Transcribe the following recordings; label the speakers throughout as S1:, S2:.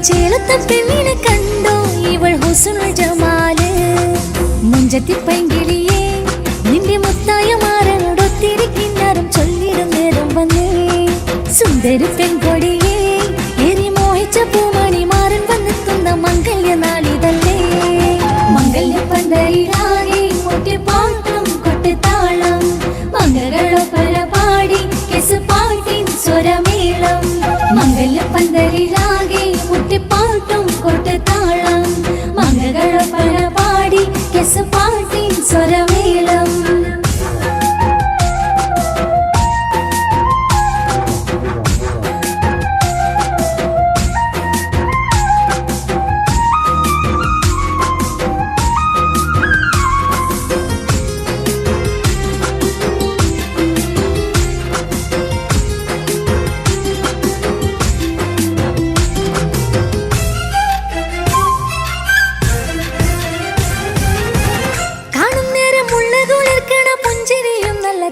S1: ചേലത്തെ പെണ്ണിനെ കണ്ടോ ഇവൾ ഹുസ്നുൽ ജമാല് മുഞ്ചത്തി പൈങ്കിളിയേ നിന്റെ മുത്തായ മാറനോടൊത്തിരി കിന്നാരം ചൊല്ലിടും നേരം വന്നേ സുന്ദരി പെൺകൊടിയേ ഏറി മോഹിച്ച പൂമണി മാറൻ വന്നെത്തുന്ന മംഗല്യ നാളിതല്ലേ മംഗല്യ പന്തലിലാകെ മുട്ടിപ്പാട്ടും കൊട്ടുതാളം മംഗളൊപ്പര പാടി കെസ് പാട്ടിൻ സ്വരമേളം മംഗല്യ പന്തലിലാകെ മുട്ടിപ്പാട്ടും കൊട്ടുതാളം മംഗളൊപ്പര പാടി കെസ് പാട്ടിൻ സ്വരമേളം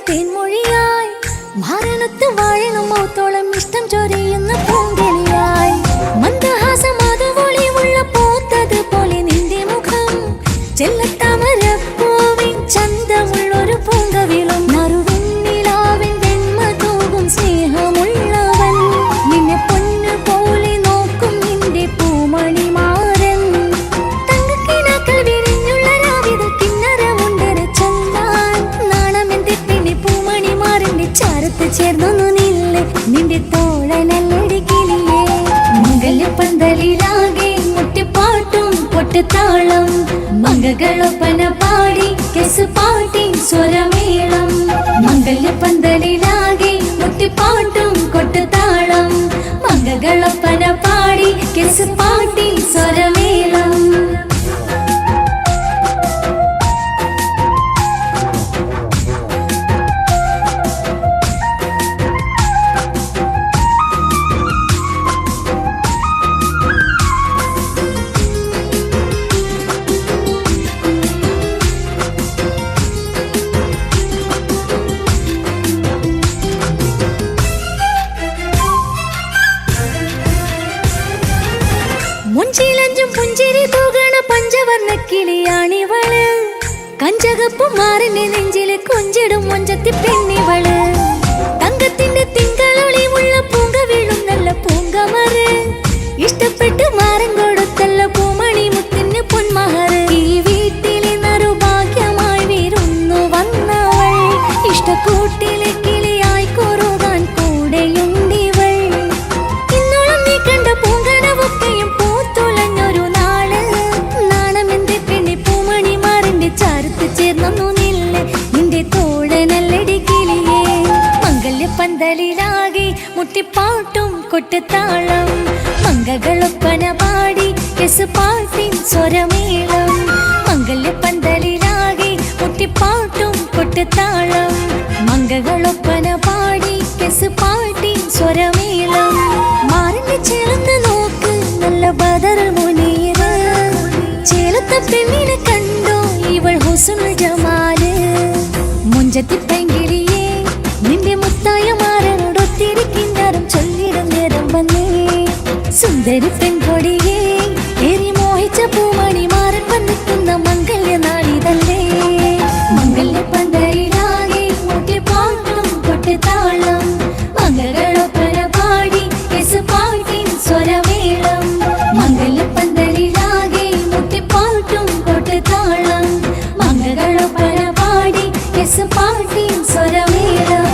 S1: തേൻമൊഴിയായി മാരണത്ത് വാഴണം മൗത്തോളം ഇഷ്ടം ചൊരിയുന്ന പൂങ്കിളിയായി മന്ദഹാസമാതുവൊളിയുള്ള പോത്തത് പോലെ നിന്റെ മുഖം ചെല്ലത്താമരപ്പൂവിൻ ചന്തമുള്ളൊരു പൂങ്കവിളും നറുവെണ്ണിലാവിൻ വെണ്മ തൂകും സ്നേഹമുള്ളവൻ നിന്നെ പൊന്നു പോലെ നോക്കും നിന്റെ പൂമണി മാറൻ തങ്കക്കിനാക്കൾ വിരിഞ്ഞുള്ള രാവിലെ കിന്നരമുണ്ടര ചൊല്ലാൻ നാണമെന്റെ പൂമണി മാറിന്റെ ചാരത്ത് ചേർന്നൊന്നു നില്ലേ നിന്റെ തോളനല്ലടി കിളിയേ മംഗല്യ പന്തലിലാകെ മുട്ടിപ്പാട്ടും കൊട്ടുതാളം മംഗളൊപ്പന പാടി കെസ് പാട്ടിൻ സ്വരമേളം മംഗല്യ പന്തലിലാകെ മുട്ടിപ്പാട്ടും കൊട്ടുതാളം മംഗളൊപ്പന പാടി കെസ് പാട്ടിൻ സ്വരമേളം മുഞ്ചിലഞ്ചും പുഞ്ചിരി തൂകണ പഞ്ചവർണ്ണ കിളിയാണിവള് കഞ്ചകപ്പു മാറിന്റെ നെഞ്ചില് കൊഞ്ചിടും മൊഞ്ചത്തി പെണ്ണിവള് തങ്കത്തിന്റെ തിങ്കളൊളിമുള്ള പൂങ്ക വീഴും നല്ല പൂങ്കമറ് ഇഷ്ടപ്പെട്ട് മാറൻ കൊടുത്തല്ല പൂമണി മുത്തിന് പൊന്മഹറ് ഈ വീട്ടിലെ നറുഭാഗ്യമായി വീരുന്നു വന്നവൾ ഇഷ്ടക്കൂട്ടിലെ കിളിയായി കൊറുകാൻ കൂടെയുണ്ടിവൾ ഇന്നോളം നീ കണ്ട പൂങ്കനവൊക്കെയും പൂത്തുലഞ്ഞൊരു നാള് നാണമെന്റെ പെണ്ണി പൂമണി മാറിന്റെ ചാരത്ത് ചേർന്നു നില്ലേ നിന്റെ തോളനല്ലടി കിളിയേ മംഗല്യ പന്തലിലാകെ മുട്ടിപ്പാട്ടും കൊട്ടുതാളം മംഗളൊപ്പന പാടി കെസ് പാട്ടിൻ സ്വരമേളം മംഗല്യ പന്തലിലാകെ മുട്ടിപ്പാട്ടും കൊട്ടുതാളം മംഗളൊപ്പന പാടി കെസ് പാട്ടിൻ സ്വരമേളം മാറിന്റെ ചേർന്ന് നോക്ക് നല്ല ബദറുൽ മുനീറ് ചേലത്തെ പെണ്ണിനെ കണ്ടോ ഇവൾ ഹുസ്നുൽ ജമാല് മുഞ്ചത്തി പൈങ്കിളിയേ നിന്റെ മുത്തായ മാറനോടൊത്തിരി കിന്നാരം ചൊല്ലിടും നേരം വന്നേ സുന്ദരി പെൺകൊടിയേ ഏറി മോഹിച്ച പൂമണി മാറൻ വന്നെത്തുന്ന മംഗല്യ നാളിതല്ലേ മംഗല്യ പന്തലിലാകെ മുട്ടിപ്പാട്ടും കൊട്ടുതാളം മംഗളൊപ്പന പാടി കെസ് പാട്ടിൻ സ്വരമേളം മംഗല്യ പന്തലിലാകെ മുട്ടിപ്പാട്ടും കൊട്ടുതാളം മംഗളൊപ്പന പാടി കെസ് പാട്ടിൻ സ്വരമേളം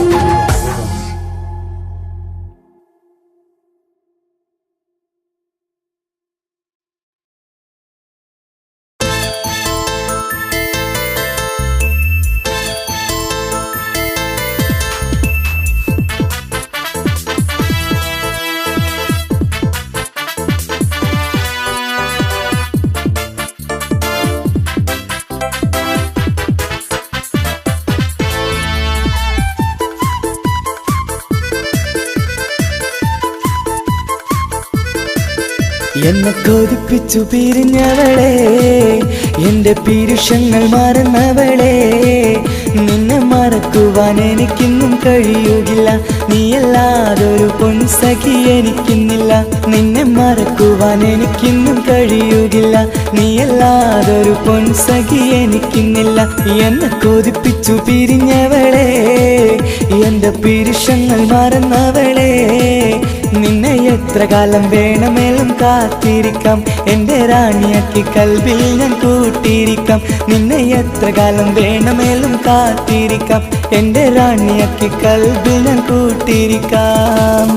S2: എന്നെ കൊതിപ്പിച്ചു പിരിഞ്ഞവളെ എന്റെ പീരുഷങ്ങൾ മറന്നവളെ നിന്നെ മറക്കുവാൻ മറക്കുവാൻ എനിക്കിന്നും കഴിയുകില്ല. നീയല്ലാതൊരു പൊൻസഖി എനിക്കിന്നില്ല. നിന്നെ മറക്കുവാൻ എനിക്കിന്നും കഴിയുകില്ല. നീയല്ലാതൊരു പൊൻസഖി എനിക്കിന്നില്ല. എന്നെ കൊതിപ്പിച്ചു പിരിഞ്ഞവളെ, എന്റെ പിരിശങ്ങൾ മറന്നവളെ, നിന്നെ എത്ര കാലം വേണമെങ്കിലും കാത്തിരിക്കാം. എന്റെ റാണിയാക്കി കൽബിൽ ഞാൻ കൂട്ടിയിരിക്കാം. നിന്നെ എത്ര കാലം വേണമെങ്കിലും കാത്തിരിക്കാം. എന്റെ റാണിയാക്കി കൽബിൽ ഞാൻ കൂട്ടിയിരിക്കാം.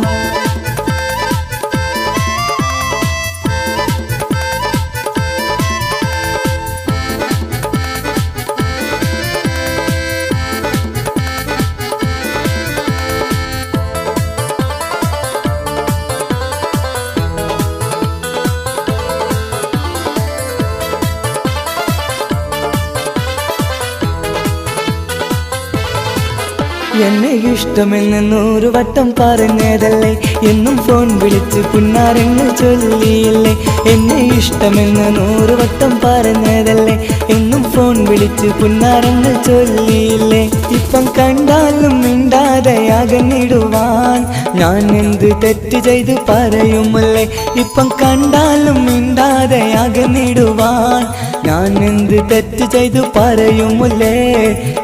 S2: എന്നെ ഇഷ്ടമെന്ന് 100 വട്ടം പറഞ്ഞതല്ലേ, എന്നും ഫോൺ വിളിച്ച് പുന്നാരങ്ങൾ ചൊല്ലിയില്ലേ. എന്നെ ഇഷ്ടമെന്ന് 100 വട്ടം പറഞ്ഞതല്ലേ, എന്നും ഫോൺ വിളിച്ച് പുന്നാരങ്ങൾ ചൊല്ലിയില്ലേ. ഇപ്പം കണ്ടാലും മിണ്ടാതെ അകന്നിടുവാൻ ഞാൻ എന്ത് തെറ്റ് ചെയ്ത് പറയുമല്ലേ. ഇപ്പം കണ്ടാലും മിണ്ടാതെ അകന്നിടുവാൻ ഞാൻ എന്ത് തെറ്റ് ചെയ്തു പറയുമല്ലേ.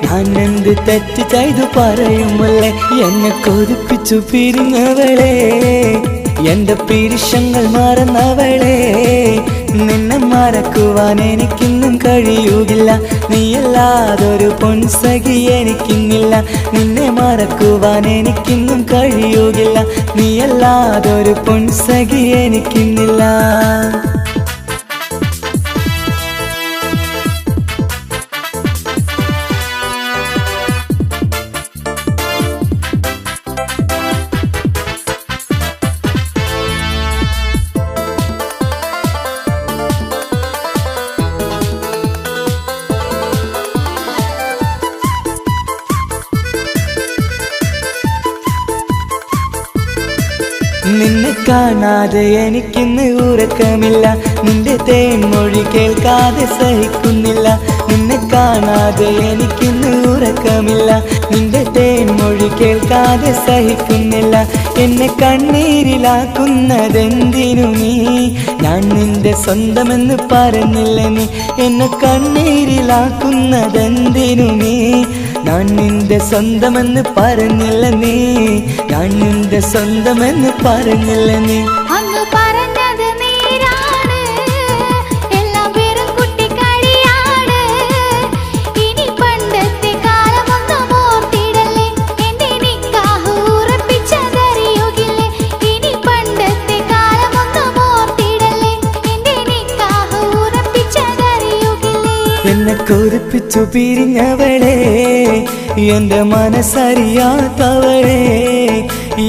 S2: ഞാൻ എന്ത് തെറ്റ് ചെയ്തു പറയുമല്ലേ. എന്നെ കൊതിപ്പിച്ചു പിരിഞ്ഞവളെ, എന്റെ പിരിശങ്ങൾ മറന്നവളെ, നിന്നെ മറക്കുവാൻ എനിക്കിന്നും കഴിയുകില്ല. നീയല്ലാതൊരു പൊൻസഖി എനിക്കിന്നില്ല. നിന്നെ മറക്കുവാൻ എനിക്കിന്നും കഴിയുകില്ല. നീയല്ലാതൊരു പൊൻസഖി എനിക്കിന്നില്ല. നിന്നെ കാണാതെ എനിക്കിന്ന് ഉറക്കമില്ല. നിന്റെ തേൻമൊഴി കേൾക്കാതെ സഹിക്കുന്നില്ല. നിന്നെ കാണാതെ എനിക്കിന്ന് ഉറക്കമില്ല. നിന്റെ തേൻമൊഴി കേൾക്കാതെ സഹിക്കുന്നില്ല. എന്നെ കണ്ണീരിലാക്കുന്നതെന്തിനു നീ? ഞാൻ നിന്റെ സ്വന്തമെന്ന് പറഞ്ഞില്ല നീ. എന്നെ കണ്ണീരിലാക്കുന്നതെന്തിനു നീ? ഞാൻ നിന്റെ സ്വന്തമെന്ന് പറഞ്ഞില്ല നീ. ഞാൻ നിന്റെ സ്വന്തമെന്ന് പറഞ്ഞില്ല നീ.
S1: അങ്ങ് പറഞ്ഞത് നേരാണ്, എല്ലാം വെറും കുട്ടിക്കളിയാണ്. ഇനി പണ്ടത്തെ കാലമൊന്നും ഓർത്തിടല്ലേ, എന്റെ നിക്കാഹ് ഉറപ്പിച്ചതറിയുകില്ലേ. ഇനി പണ്ടത്തെ കാലമൊന്നും ഓർത്തിടല്ലേ, എന്റെ നിക്കാഹ് ഉറപ്പിച്ചതറിയുകില്ലേ.
S2: എന്നെ കൊതിപ്പിച്ചു പിരിഞ്ഞവളെ, എന്റെ മനസ്സറിയാത്തവളെ,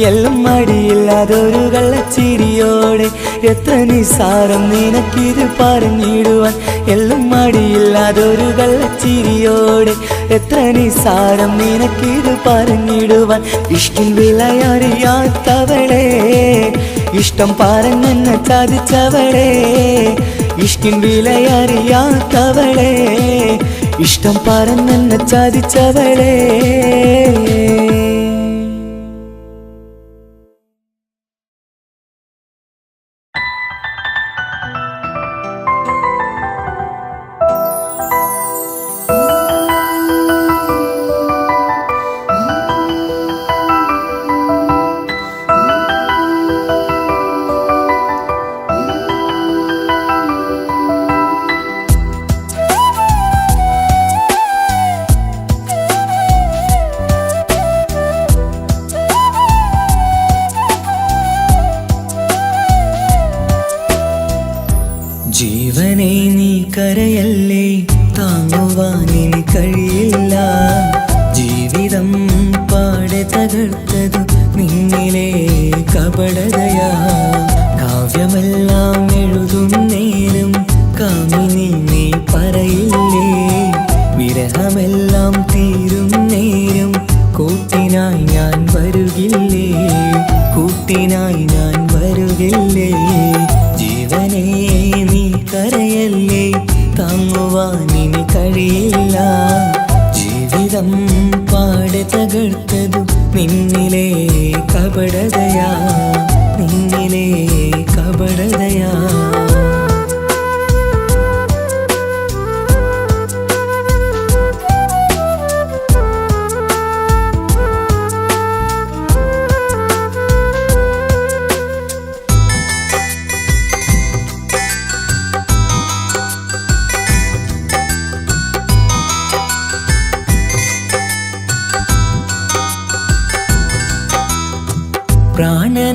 S2: എല്ലാം മടിയില്ലാതൊരു കള്ളച്ചിരിയോടെ. എത്ര നിസാരം നിനക്കിത് പറഞ്ഞിടുവാൻ. എല്ലാം മടിയില്ലാതൊരു കള്ളച്ചിരിയോടെ. എത്ര നിസാരം നിനക്കിത് പറഞ്ഞിടുവാൻ. ഇഷ്കിൻ വിലയറിയാത്തവളെ, ഇഷ്ടം പറഞ്ഞെന്നെ ചതിച്ചവളെ. ഇഷ്കിൻ വിലയറിയാത്തവളെ, ഇഷ്ടം പറഞ്ഞെന്നെ ചതിച്ചവളെ. ജീവനെ നീ കരയല്ലേ, താങ്ങുവാനിനി കഴിയില്ല. ജീവിതം പാടെ തകർത്തതു നിന്നിലെ കപടതയാ. കാവ്യമെല്ലാം എഴുതും നേരം കാമിനി നീ പറയില്ലേ. വിരഹമെല്ലാം തീരും നേരം കൂട്ടിനായി ഞാൻ വരുകില്ലേ. കൂട്ടിനായി ഞാൻ വരുകില്ലേ. ജീവനെ നീ കരയല്ലേ, താങ്ങുവാനിനി കഴിയില്ല. ജീവിതം പാടെ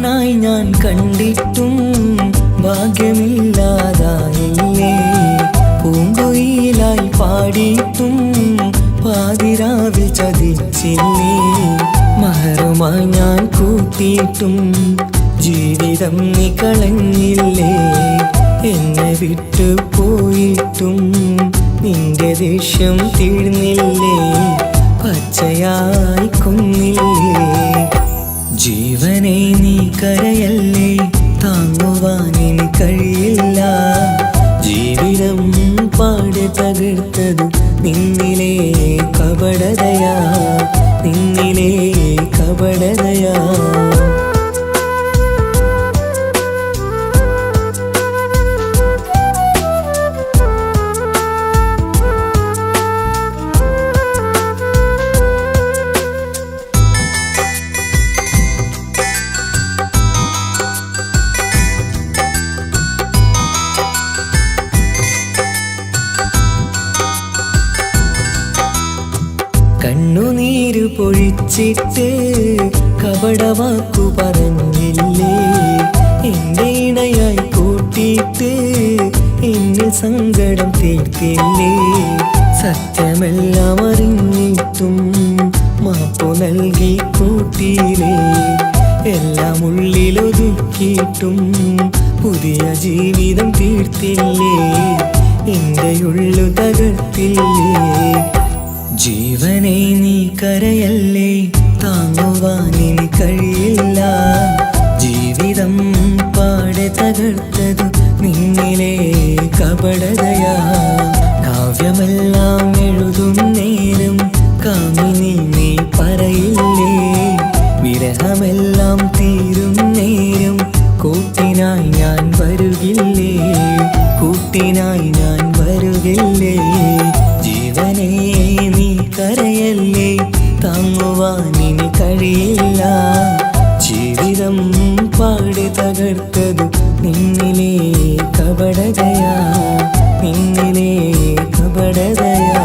S2: പ്രാണനായി ഞാൻ കണ്ടിട്ടും ഭാഗ്യമില്ലാതായില്ലേ. പൂങ്കുയിലായി പാടിയിട്ടും പാതിരാവിൽ ചതിച്ചില്ലേ. മഹറുമായി ഞാൻ കൂട്ടിയിട്ടും ജീവിതം നീ കളഞ്ഞില്ലേ. എന്നെ വിട്ടു പോയിട്ടും നിന്റെ ദേഷ്യം തീർന്നില്ലേ. പച്ചയായി കൊന്നില്ലേ. ജീവനെ നീ കരയല്ലേ, താങ്ങുവാൻ ഇനി കഴിയില്ല. ജീവിതം പാടെ തകർത്തത് നിന്നിലെ കപടതയാ, നിന്നിലെ കപടതയാ. കണ്ണുനീര് പൊഴിച്ചിട്ട് കപടവാക്കു പറഞ്ഞില്ലേ. എന്റെ ഇണയായി കൂട്ടിയിട്ട് എന്നിൽ സങ്കടം തീർക്കില്ലേ. സത്യമെല്ലാം അറിഞ്ഞിട്ടും മാപ്പു നൽകി കൂട്ടിയില്ലേ. എല്ലാം ഉള്ളിലൊതുക്കിയിട്ടും പുതിയ ജീവിതം തീർത്തില്ലേ. എന്റെ ഉള്ളു തകർത്തില്ലേ. ജീവനെ നീ കരയല്ലേ, താങ്ങുവാൻ ഇനി കഴിയില്ല. ജീവിതം പാടെ തകർത്തത് നിന്നിലെ കപടതയാ. കാവ്യമെല്ലാം എഴുതും നേരം കാമിനി നീ പറയില്ലേ. വിരഹമെല്ലാം തീരും നേരം കൂട്ടിനായി ഞാൻ വരുകില്ലേ, കൂട്ടിനായി ഞാൻ വരുകില്ലേ. ജീവനെ നീ കരയല്ലേ, താങ്ങുവാൻ ഇനി കഴിയില്ല. ജീവിതം പാടെ തകർത്തത് നിന്നിലെ കപടതയാ, നിന്നിലെ കപടതയാ.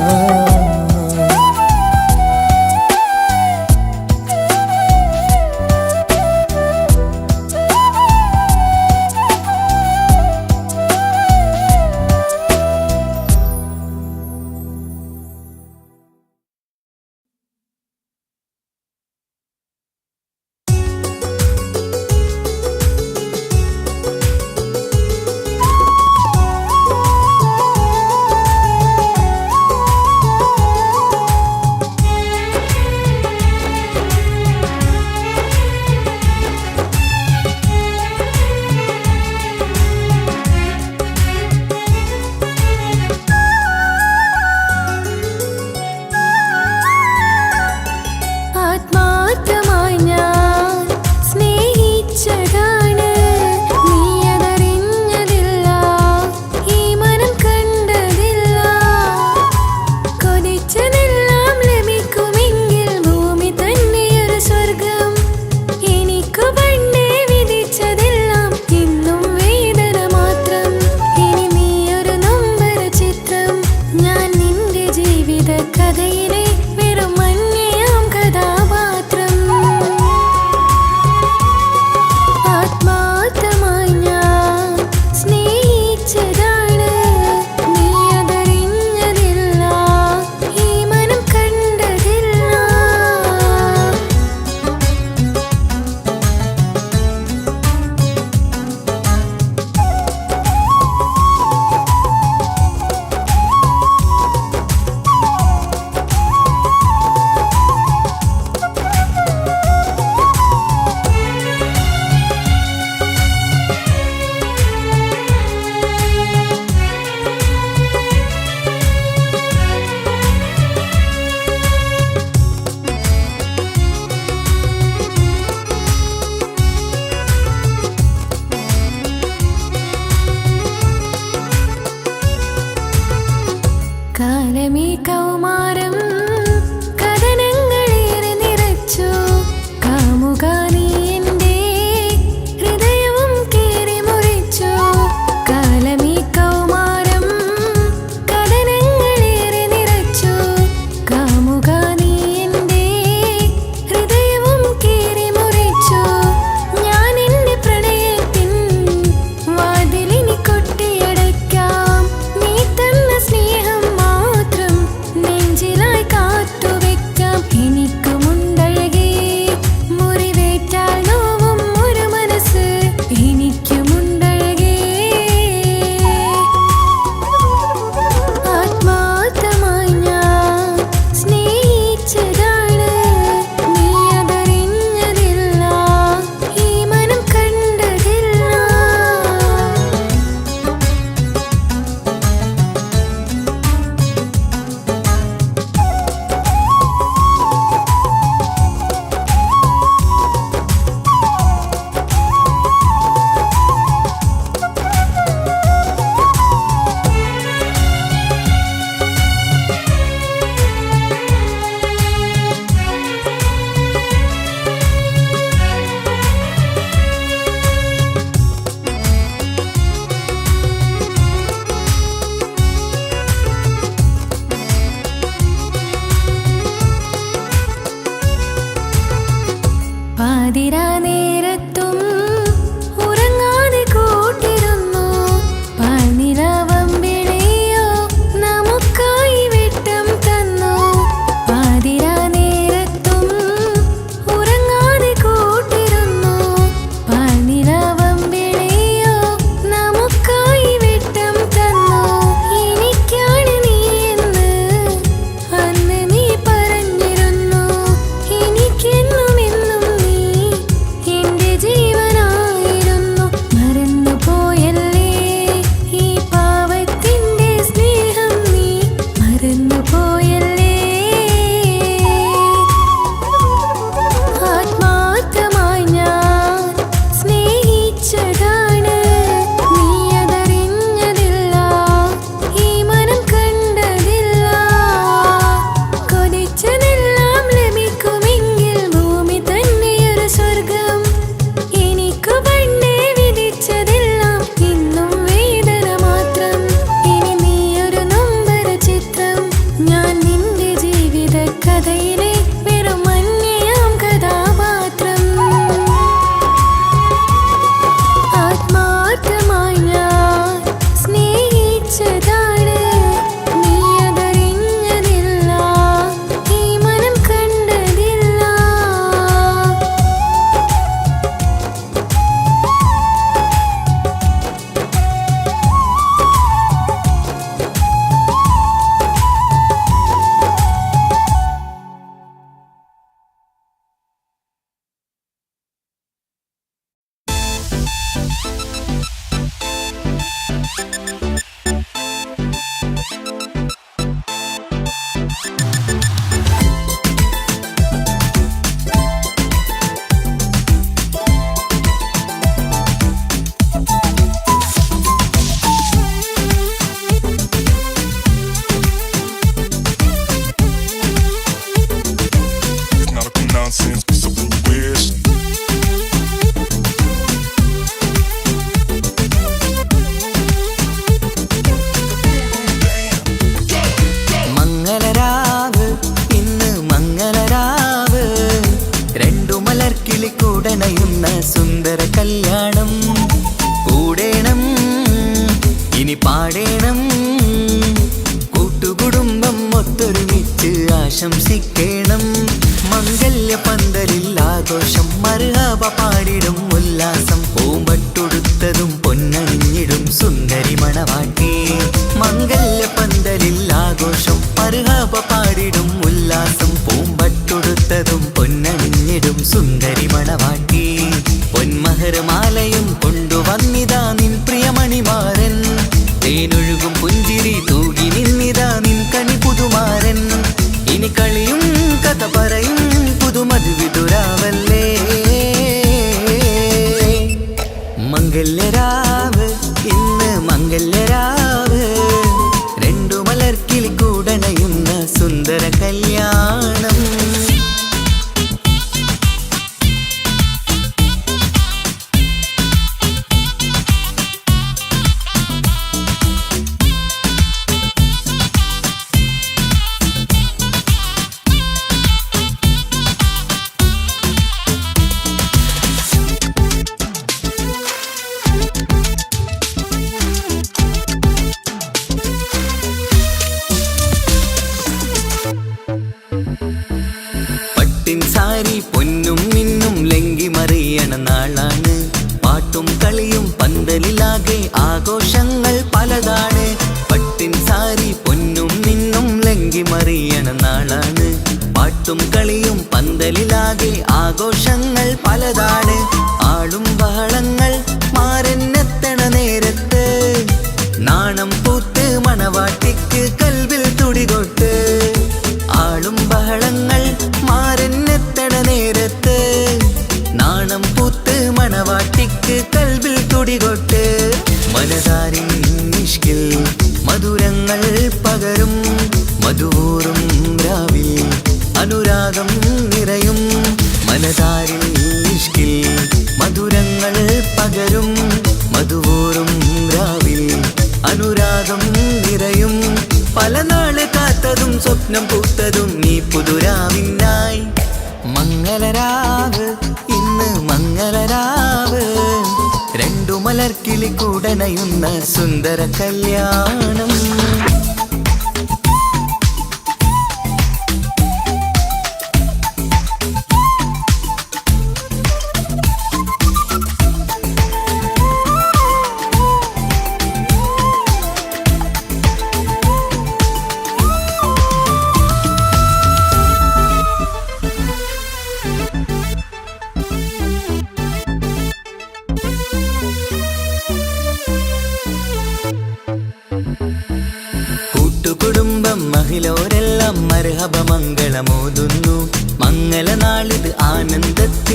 S2: ഇനി പാടേണം കൂട്ടുകുടുംബം ഒത്തൊരുമിച്ച് ആശംസിക്കണം മംഗല്യ പന്തലിൽ ആഘോഷം മർഹബ പാടിടും ഉല്ലാസം പൂമ്പട്ടുടുത്തതും പൊന്നണിഞ്ഞിടും സുന്ദരി മണവാട്ടി മംഗല്യ പന്തലിൽ ആഘോഷം മർഹബ പാടിടും ഉല്ലാസം പൂമ്പട്ടുടുത്തതും പൊന്നണിഞ്ഞിടും സുന്ദരി മണവാട്ടി പൊന്മഹർമാലയും കൊണ്ടുവന്നിതാ നിൻ പ്രിയമണിമാരൻ തേനൊഴുകും പുഞ്ചിരി തൂകി നിന്നിതാ നിൻ കണി പുതുമാരൻ ഇനി കളിയും കഥ പറയും പുതുമധുവിതുരാവല്ലേ മംഗല്യരാവ് ഇന്ന് മംഗല്യരാവ് രണ്ടു മലർക്കിളി കൂടണയുന്ന സുന്ദര കല്യാണം സാരി പൊന്നും മിന്നും ലങ്കി മറിയണ നാളാണ് പാട്ടും കളിയും പന്തലിലാകെ ആഘോഷങ്ങൾ പലതാണ് പട്ടിൻ സാരി പൊന്നും മിന്നും ലങ്കി മറിയണ നാളാണ് പാട്ടും കളിയും പന്തലിലാകെ ആഘോഷങ്ങൾ പലതാണ് ആളും ബഹളങ്ങൾ മാരെന്നെത്തണ നേരത്ത് നാണം പൂത്ത് മണവാട്ടിക്ക് കൽവിൽ തുടികൊട്ട് ആളും ബഹളങ്ങൾ മാരെന്നെത്തണ നേരത്ത് നാണം പൂത്ത് മണവാട്ടിക്ക് കൽവിൽ തുടികൊട്ട് മനതാരിൻ നിഷ്കിൽ മധുരങ്ങൾ പകരും മധുവൂറും രാവിൽ അനുരാഗം നിറയും മനതാരിൻ നിഷ്കിൽ മധുരങ്ങൾ പകരും മധുവൂറും രാവിൽ അനുരാഗം നിറയും പല നാള് കാത്തതും സ്വപ്നം പൂത്തതും നീ പുതുരാവിനായി മംഗളരാവ് ഇന്ന് മംഗളരാവ് രണ്ടു മലർക്കിളി കൂടണയുന്ന സുന്ദര കല്യാണം കൂട്ടുകുടുംബം മഹിളോരെല്ലാം മർഹബ മംഗളമോതുന്നു മംഗളനാളിത് ആനന്ദത്തിനാഘോഷങ്ങൾ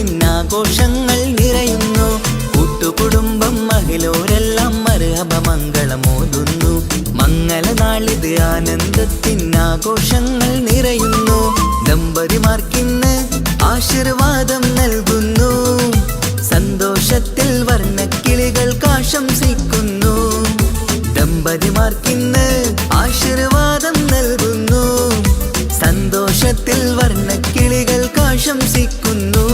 S2: നിറയുന്നു കൂട്ടുകുടുംബം മഹിളോരെല്ലാം മർഹബ മംഗളമോതുന്നു മംഗളനാളിത് ആനന്ദത്തിനാഘോഷങ്ങൾ നിറയുന്നു ദമ്പതിമാർക്കിന്ന് ആശീർവാദം നൽകുന്നു സന്തോഷത്തിൽ വർണ്ണക്കിളികൾ ആശംസിക്കുന്നു ദമ്പതിമാർക്കിന്ന് ആശീർവാദം നൽകുന്നു സന്തോഷത്തിൽ വർണ്ണക്കിളികൾ ആശംസിക്കുന്നു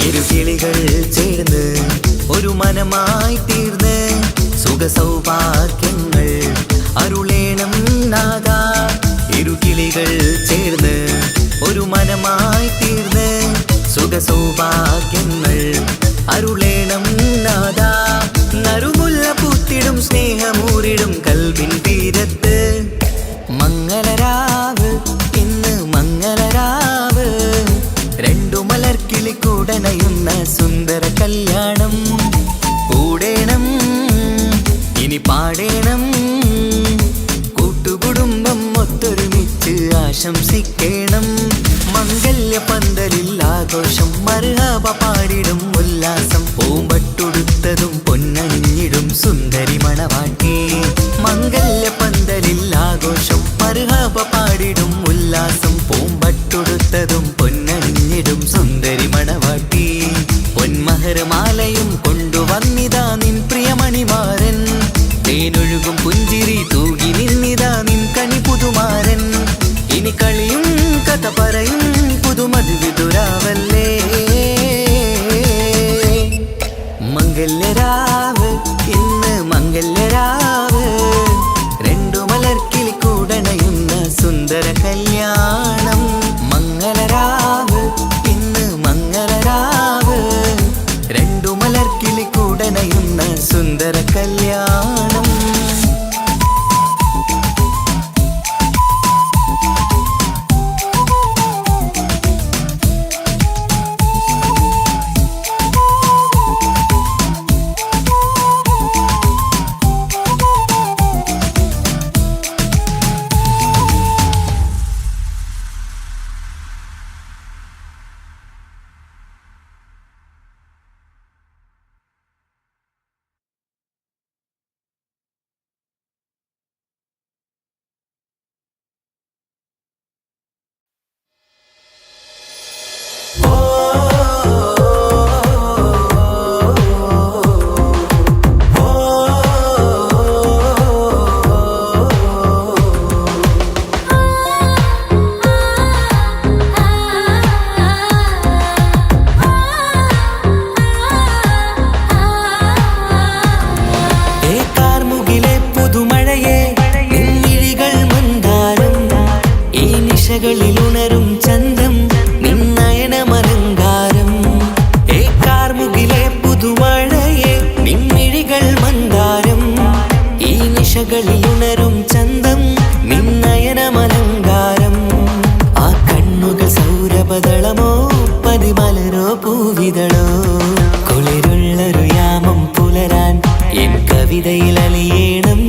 S2: ഇരുകിളികൾ ചേർന്ന് ഒരു മനമായി തീർന്ന് സുഖസൗഭാഗ്യങ്ങൾ അരുളേണം നാദ ഇരുകിളികൾ ചേർന്ന് ഒരു മനമായി തീർന്ന് സുഖസൗഭാഗ്യങ്ങൾ അരുളേണം നാദ നറുമുല്ല പൂത്തിടും സ്നേഹമൂരിടും കൽവിൻ തീരത്ത് മംഗളരാവ് ഇന്ന് മംഗളരാവ് രണ്ടു മലർക്കിളി കൂടണയുന്ന സുന്ദര കല്യാണം കൂടേണം ഇനി പാടേണം കൂട്ടുകുടുംബം ഒത്തൊരുമിച്ച് ആശംസിക്കണം മംഗല്യ പന്തലിൽ ആഘോഷം മർഹബ പാടിടും ഉല്ലാസം പൂമ്പട്ടുടുത്തതും പൊന്നണിഞ്ഞിടും സുന്ദരി മണവാട്ടി മംഗല്യ പന്തലിൽ ആഘോഷം മർഹബ പാടിടും ഉല്ലാസം പൂമ്പട്ടുടുത്തതും പൊന്നണിഞ്ഞിടും സുന്ദരി മണവാട്ടി പൊന്മഹർമാലയും കൊണ്ടുവന്നിതാ നിൻ പ്രിയമണിമാരൻ തേനൊഴുകും പുഞ്ചിരി തൂകി നിന്നിതാ നിൻ കണി പുതുമാരൻ ഇനി കളിയും കഥ പറയും പുതുമധുവിതുരാവല്ലേ മംഗല്യരാവ് ഇന്ന് മംഗല്യരാവ് നിശകളിൽ ഉണരും ചന്തം നിന്നയനമലങ്കാരം കാർമുകിലെ പുതുമഴയെ നിൻമിഴികൾ മന്ദാരം ഈ നിശകളിൽ ഉണരും ചന്തം നിന്നയനമലങ്കാരം ആ കണ്ണുകൾ സൗരഭദളമോ പതിമലരോ പൂവിതളോ കുളിരുള്ളൊരു യാമം പുലരാൻ എൻ കവിതയിൽ അലിയേണം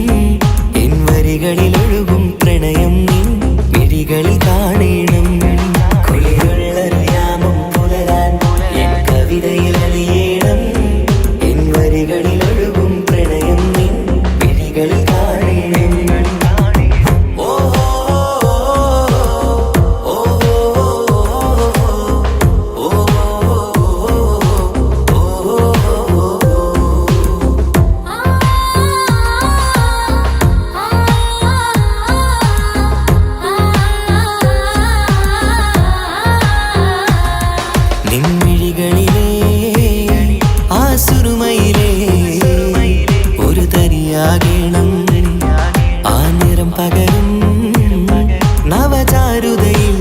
S2: എൻ വരികളിൽ ഒഴുകും പ്രണയം നിൻ മിഴികളിൽ കാണേണം കുളിരുള്ളൊരു യാമം പുലരാൻ എൻ കവിതയിൽ അലിയേണം എൻ വരികളിൽ ഒഴുകും പ്രണയം നിൻ മിഴികളിൽ കാണേണം നിൻമിഴികളിലെ ആ സുറുമയിലെ ഒരു തരിയാകണം ആ നിറം പകരും നവചാരുതയിൽ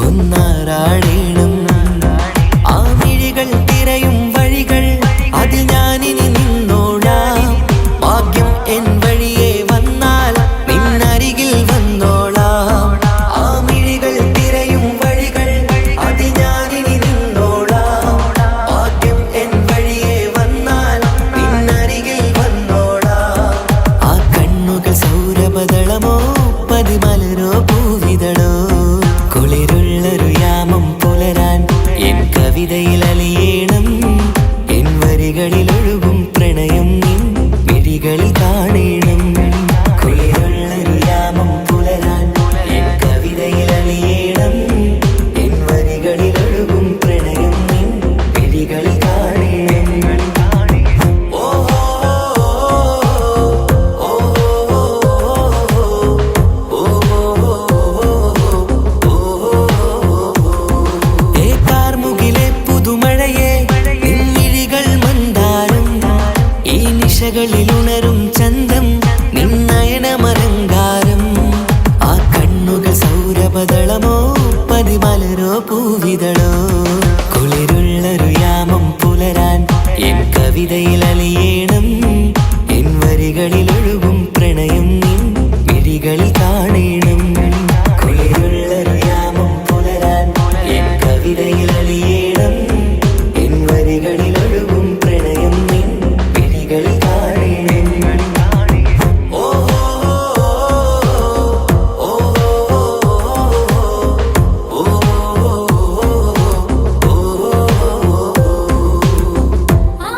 S2: ഒന്നാറാടേണം ആ മിഴികൾ തിരയും വഴികൾ അതിൽ ഞാനിനി നിന്നോളാം ഭാഗ്യം എൻ വഴിയെ വന്നാൽ നിന്നരികിൽ വന്നോളാം ആ മിഴികൾ തിരയും വഴികൾ അതിൽ ഞാനിനി നിന്നോളാം ഭാഗ്യം എൻ വഴിയെ വന്നാൽ നിന്നരികിൽ വന്നോളാം ആ കണ്ണുകൾ സൗരഭദളമോ പതിമലരോ പൂവിതളോ കുളിരുള്ളൊരു യാമം പുലരാൻ എൻ കവിതയിൽ അലിയേണം എൻ വരികളിൽ ഒഴുകും പ്രണയം നിൻ മിഴികളിൽ കാണേണം കുളിരുള്ളൊരു യാമം പുലരാൻ എൻ കവിതയിൽ അലിയേണം എൻ വരികളിൽ ഒഴുകും പ്രണയം നിൻ മിഴികളിൽ കാണേണം കാർമുകിലെ പുതുമഴയെ നിൻമിഴികൾ മന്ദാരം ഈ നിശകളിൽ ഉണരും ചന്തം നിന്നയനമലങ്കാരം ആ കണ്ണുകൾ സൗരഭദളമോ പതിമലരോ പൂവിതളോ കുളിരുള്ളൊരു യാമം പുലരാൻ എൻ കവിതയിൽ അലിയേണം എൻ വരികളിൽ ഒഴുകും പ്രണയം നിൻ മിഴികളിൽ കാണേണം കുളിരുള്ളൊരു യാമം പുലരാൻ എൻ കവിതയിൽ അലിയേണം എൻ വരികളിൽ ഒഴുകും പ്രണയം നിൻ മിഴികളിൽ കാണേണം
S1: ആ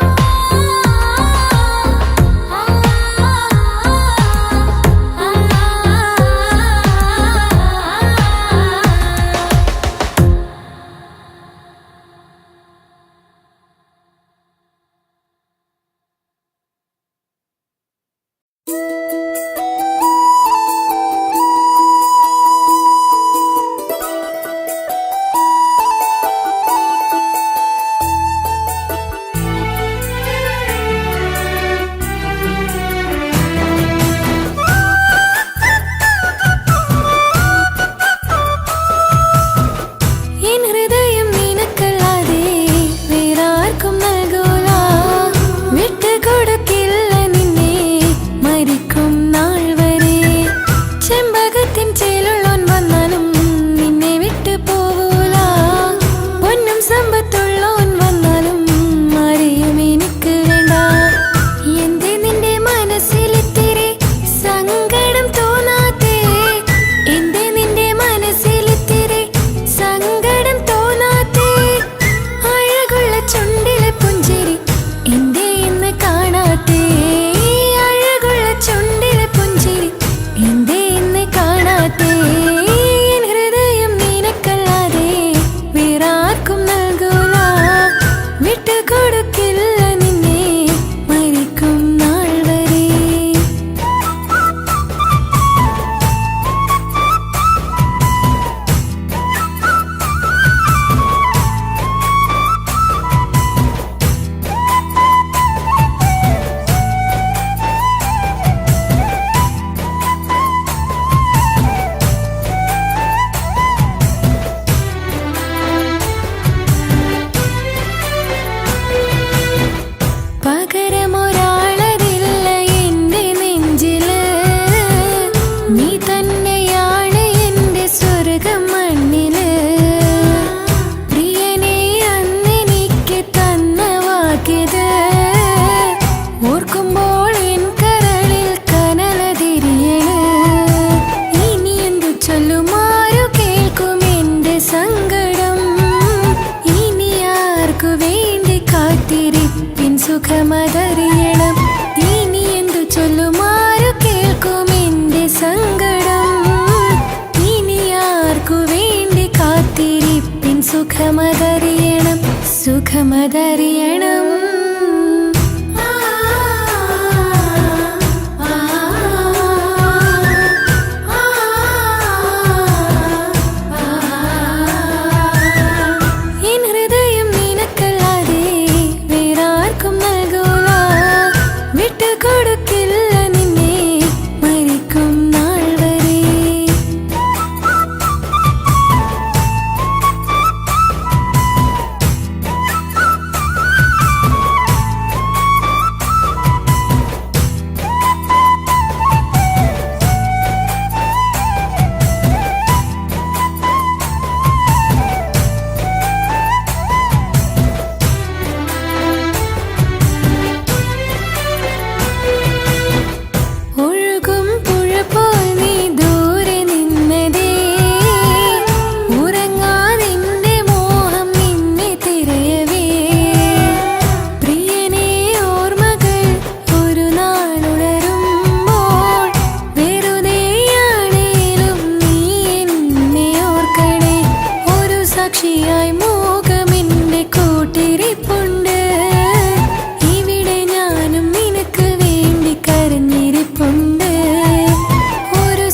S1: അതറിയണം.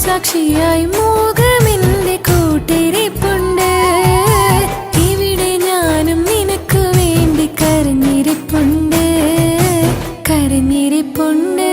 S1: സാക്ഷിയായി മോഹമെന്റെ കൂട്ടിരിപ്പുണ്ട്. ഇവിടെ ഞാനും നിനക്ക് വേണ്ടി കരഞ്ഞിരിപ്പുണ്ട്, കരഞ്ഞിരിപ്പുണ്ട്.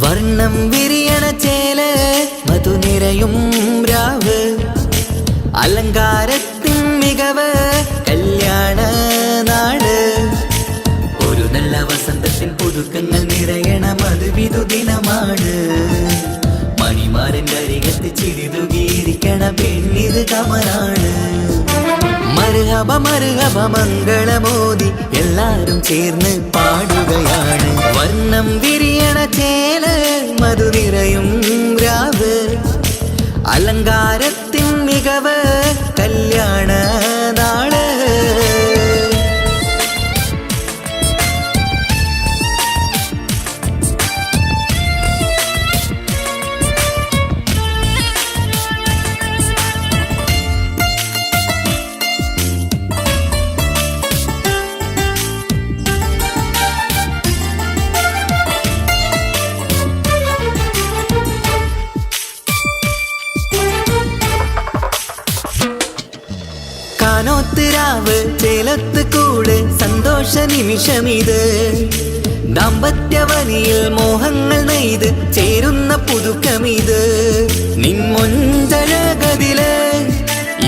S2: വർണ്ണം വിരിയണ ചേല മധുനിരയും രാവ് അലങ്കാരത്തിൻ മികവ് കല്യാണ നാട് ഒരു നല്ല വസന്തത്തിൻ പുതുക്കങ്ങൾ നിറയണ മധുവിധു ദിനമാണ് മണിമാരൻ്റെ അരികത്ത് ചിരിതുകിയിരിക്കണ പെണ്ണിത് കമലാണ് മർഹബ മർഹബ മംഗളമോദി എല്ലാരും ചേർന്ന് പാടുകയാണ് വർണ്ണം വിരിയണ ചേല മധുനിരയും രാവ് അലങ്കാരത്തിൻ മികവ് കല്യാണ നാള് കാനോത്തിരാവ് ചേലത്ത് കൂട് സന്തോഷ നിമിഷമിത് ദാമ്പത്യവനിയിൽ മോഹങ്ങൾ നെയ്ത് ചേരുന്ന പുതുക്കമിത് നിൻമൊഞ്ചഴകതില്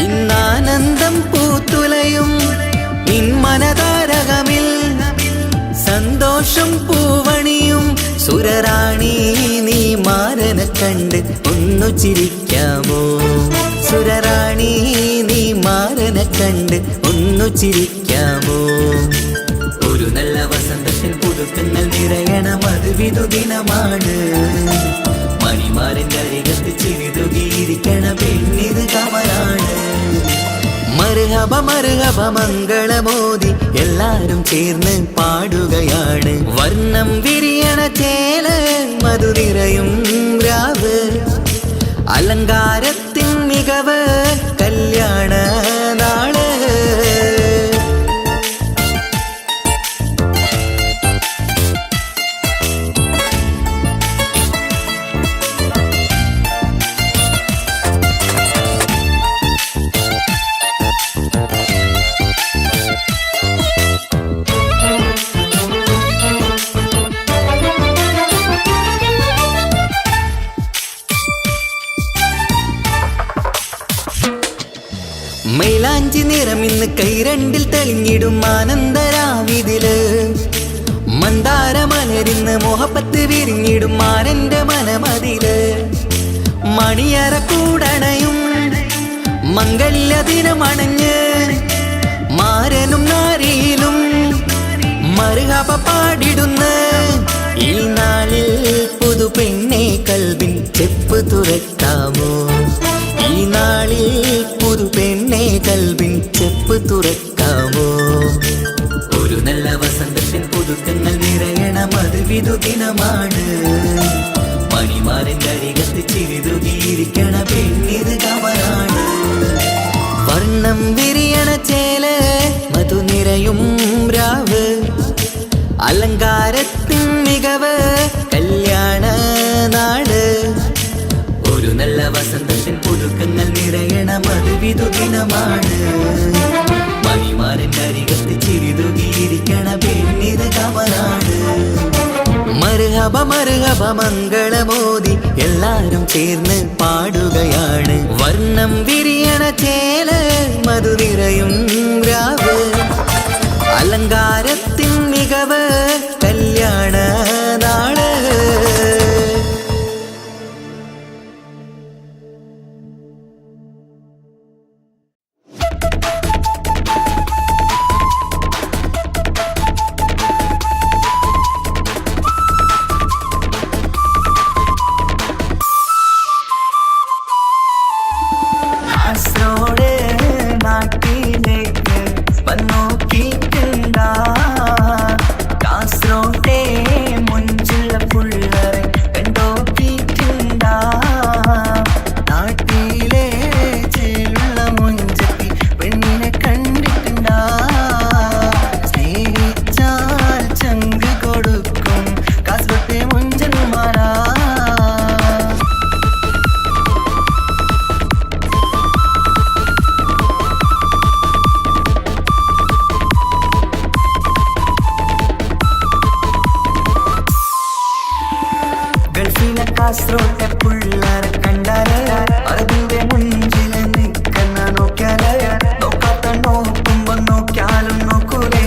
S2: ഇന്നാനന്ദം പൂത്തുലയും നിൻ മനതാരകമിൽ സുരറാണി നീ മാരനെ കണ്ട് ഒന്നു ചിരിക്കാമോ? സുരറാണി നീ മാരനെ കണ്ട് ഒന്നു ചിരിക്കാമോ? ഒരു നല്ല വസന്തത്തിൽ പുതുക്കങ്ങൾ നിറയണം, അത് വിധുദിനമാണ്. മണിമാരൻ്റെ അരികത്ത് ചിരിതുകിയിരിക്കണ പെണ്ണിത് കമലാണ്. മർഹബ മർഹബ മംഗളമോദി എല്ലാരും ചേർന്ന് പാടുകയാണ്. വർണ്ണം വിരിയണ ചേല മധു നിറയും രാവ്, അലങ്കാരത്തിൻ മികവ് കല്യാണ നാള്. മൈലാഞ്ചി നിറമിന്ന് കൈരണ്ടിൽ തെളിഞ്ഞിടും ആനന്ദരാവിതില്. മന്ദാരമലരിന്ന് മോഹപ്പത്ത് വിരിഞ്ഞിടും മാനന്റെ മനമതില്. മണിയറ കൂടണയും മംഗല്യദിനമണഞ്ഞ് മാരനും നാരിയിലും മർഹബ പാടിടുന്ന ഈ നാളിൽ പുതു പെണ്ണെ കൽവിൻ ചെപ്പ് തുറക്കാമോ? ഈ നാളിൽ പുതു പെണ്ണെ കൽവിൻ ചെപ്പ് തുറക്കാമോ? ഒരു നല്ല വസന്തത്തിൽ പുതുക്കങ്ങൾ നിറയണം, അത് വിധുദിനമാണ്. മണിമാരൻ്റെ അരികത്ത് ചിരിതുകിയിരിക്കണ പെണ്ണിത് കമലാണ്. വർണ്ണം വിരിയണ ചേല മധു നിറയും രാവ്, അലങ്കാരത്തിൻ മികവ് കല്യാണ നാട്. ഒരു നല്ല വസന്തത്തിൽ പുതുക്കങ്ങൾ നിറയണം, അത് വിധുദിനമാണ്. മണിമാരൻ്റെ അരികത്ത് ചിരിതുകിയിരിക്കണ പെണ്ണിത് കമലാണ്. മർഹബ മർഹബ മംഗളമോദി എല്ലാരും ചേർന്ന് പാടുകയാണ്. വർണ്ണം വിരിയണ ചേല മധു നിറയും രാവ്, അലങ്കാരത്തിൻ മികവ് കല്യാണ നാള്. നാട്ടിലേക്ക് വന്നോക്കിട്ടുണ്ടാ കാസർഗോട്ടെ മുഞ്ചുള്ള പുള്ളറെ കണ്ടോക്കിട്ടുണ്ടാ? നാട്ടിലെ ചേലുള്ള മുഞ്ചത്തി പെണ്ണിനെ കണ്ടിട്ടുണ്ടാ? സ്നേഹിച്ചാൽ ചങ്ക് കൊടുക്കും കാസർഗോട്ടെ മുഞ്ചന്മാരാ. കാസർഗോട്ടെ പുള്ളരെ കണ്ടാല് അതിന്റെ മുഞ്ചില് നിൽക്കുന്ന നോക്കിയാല് നോക്കാത്ത നോക്കുമ്പോ നോക്കിയാലും നോക്കൂലേ.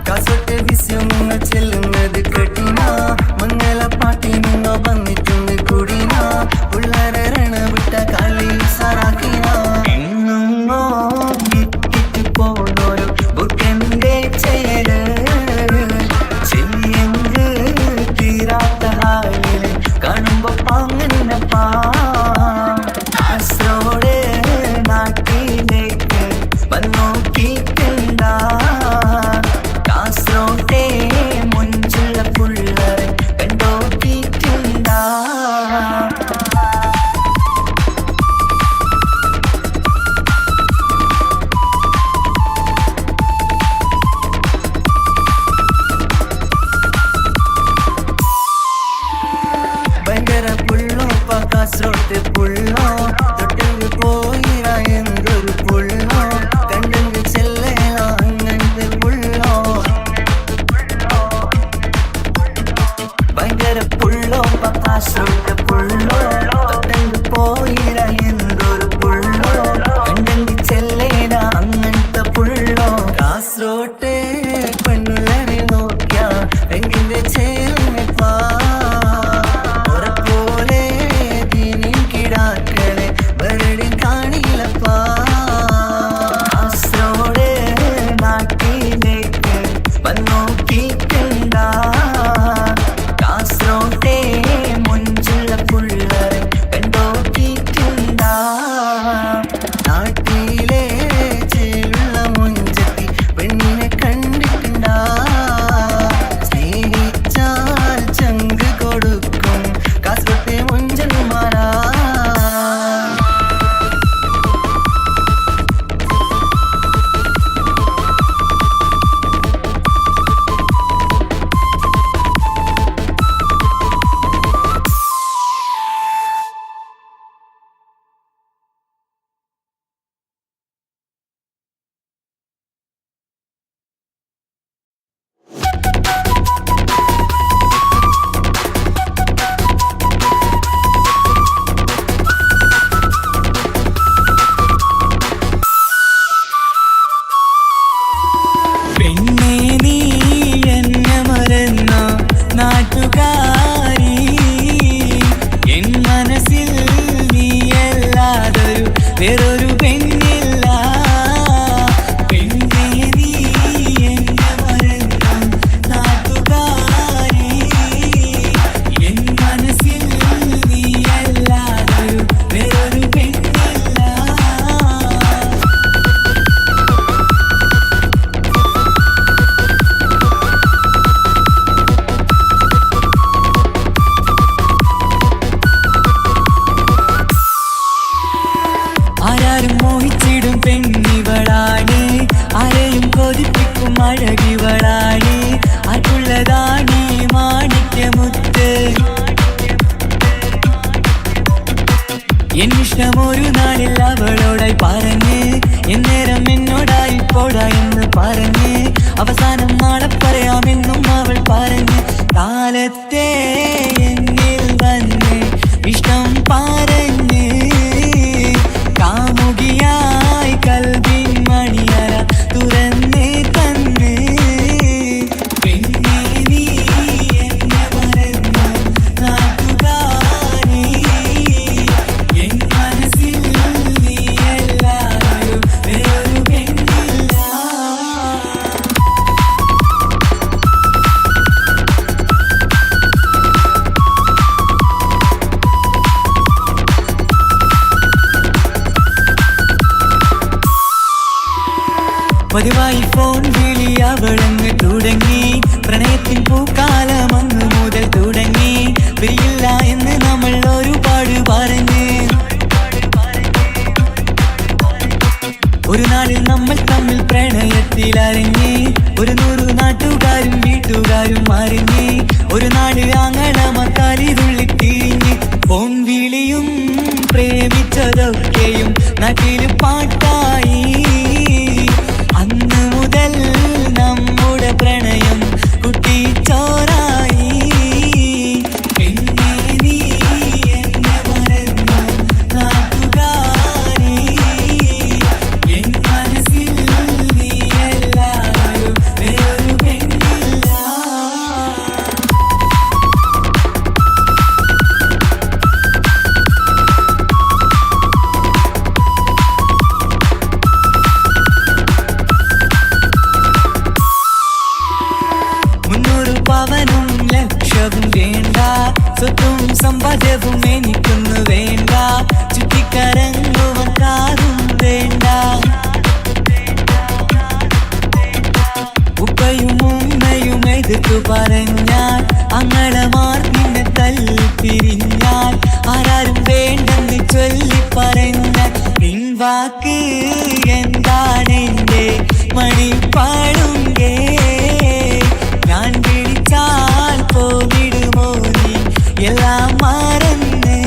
S2: കാസർഗോട്ടെ വിസ്യങ്ങൾ ചെല്ലുന്നത് കെട്ടിന മംഗള പാട്ടി നിന്നോ വന്നിട്ടുണ്ട് കുടിന പുള്ളരെ രണവിട്ട കളി സാറാക്കിന. എന്നും ഇട്ടിട്ട് പോണോരു ബുക്കന്റെ ചേര് കാണുമ്പോ പാങ്ങനപ്പാ. കാസർഗോഡ് നാട്ടിലേക്ക് വന്നോക്കിട്ടുണ്ടാ? കാസർഗോട്ടെ മുഞ്ചുള്ള പുള്ളറെ കണ്ടോക്കിട്ടുണ്ടാ? കാസർഗോട്ടെ പുള്ളോ തൊട്ടു പോയിര എന്തൊരു പുള്ളോ കണ്ടെങ്കിൽ ചെല്ലണോ അങ്ങനത്തെ പുള്ളോ. ഭയങ്കര പുള്ളോ കാസർഗോട്ടെ പുള്ളോ തൊട്ടു പോയിര എന്തൊരു പുള്ളോ കണ്ടെങ്കിൽ ചെല്ലണ അങ്ങനത്തെ പുള്ളോ. കാസർഗോട്ടെ പെണ്ണുള്ളറിനോ എന്നിഷ്ടമൊരു നാളിൽ അവളോടായി പറഞ്ഞ് എന്നേരം എന്നോടായി പോടാ എന്ന് പറഞ്ഞ് അവസാനം നാളെ പറയാമെന്നും അവൾ പറഞ്ഞ് കാലത്തെ എന്നിൽ വന്ന് ഇഷ്ടം പറഞ്ഞ് കാമുകിയായി കൽവിൻ മണിയറ തുറന്ന് തന്ന് പിന്നെ നീ എന്നെ മറന്നു നാട്ടുകാരി എൻ മനസ്സിൽ നീ എല്ലാവരും വേറൊരു പെണ്ണില്ല. പതിവായി ഫോൺ വിളി അവളങ്ങ് തുടങ്ങി പ്രണയത്തിൻ പൂക്കാലം അന്ന് മുതൽ തുടങ്ങി പിരിയില്ല എന്ന് നമ്മൾ ഒരുപാട് പറഞ്ഞ് ഒരു നാളിൽ നമ്മൾ തമ്മിൽ പ്രണയത്തിൽ അറിഞ്ഞ് 100 നാട്ടുകാരും വീട്ടുകാരും അറിഞ്ഞ് ഒരു നാട് ആങ്ങളമക്കാലിതുള്ളി തിരിഞ്ഞ് ഫോൺ വിളിയും പ്രേമിച്ചതൊക്കെയും നാട്ടിൽ പാട്ടായി അന്ന് മുതൽ നമ്മുടെ പ്രണയം കുട്ടിച്ചോറായി പിന്നെ നീ എന്നെ മറന്നു നാട്ടുകാരി എൻ മനസ്സിൽ നീ എല്ലാവരും വേറൊരു പെണ്ണില്ല. പവനും ലക്ഷവും വേണ്ട സ്വത്തും സമ്പാദ്യവും എനിക്കൊന്നു വേണ്ട ചുറ്റിക്കറങ്ങുവാൻ കാറും വേണ്ട ഉപ്പയും ഉമ്മയും എതിർത്തു പറഞ്ഞാൽ അങ്ങളമാർ നിന്നെ തല്ലിപ്പിരിഞ്ഞാൽ ആരാരും വേണ്ടെന്ന് ചൊല്ലി പറഞ്ഞാൽ പിൻവാക്ക് എന്താണെന്റെ മണിപ്പാടുങ്കേ ഞാൻ വിളിച്ചാൽ പോവിടുമോ നീ എല്ലാം മറന്ന്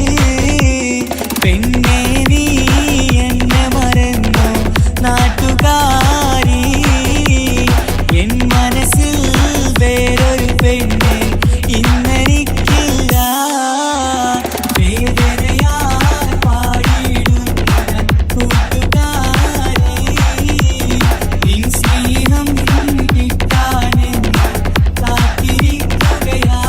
S2: പെണ്ണേ നീ എന്നെ മറന്നു നാട്ടുകാരി എൻ മനസ്സിൽ വേറൊരു പെണ്ണ് ഇന്നെനിക്കില്ല വേദനയാൽ പാടിയിടുന്ന കൂട്ടുകാരി നിൻ സ്നേഹം കിട്ടാനെന്ന് കാത്തിരിക്കുകയാ.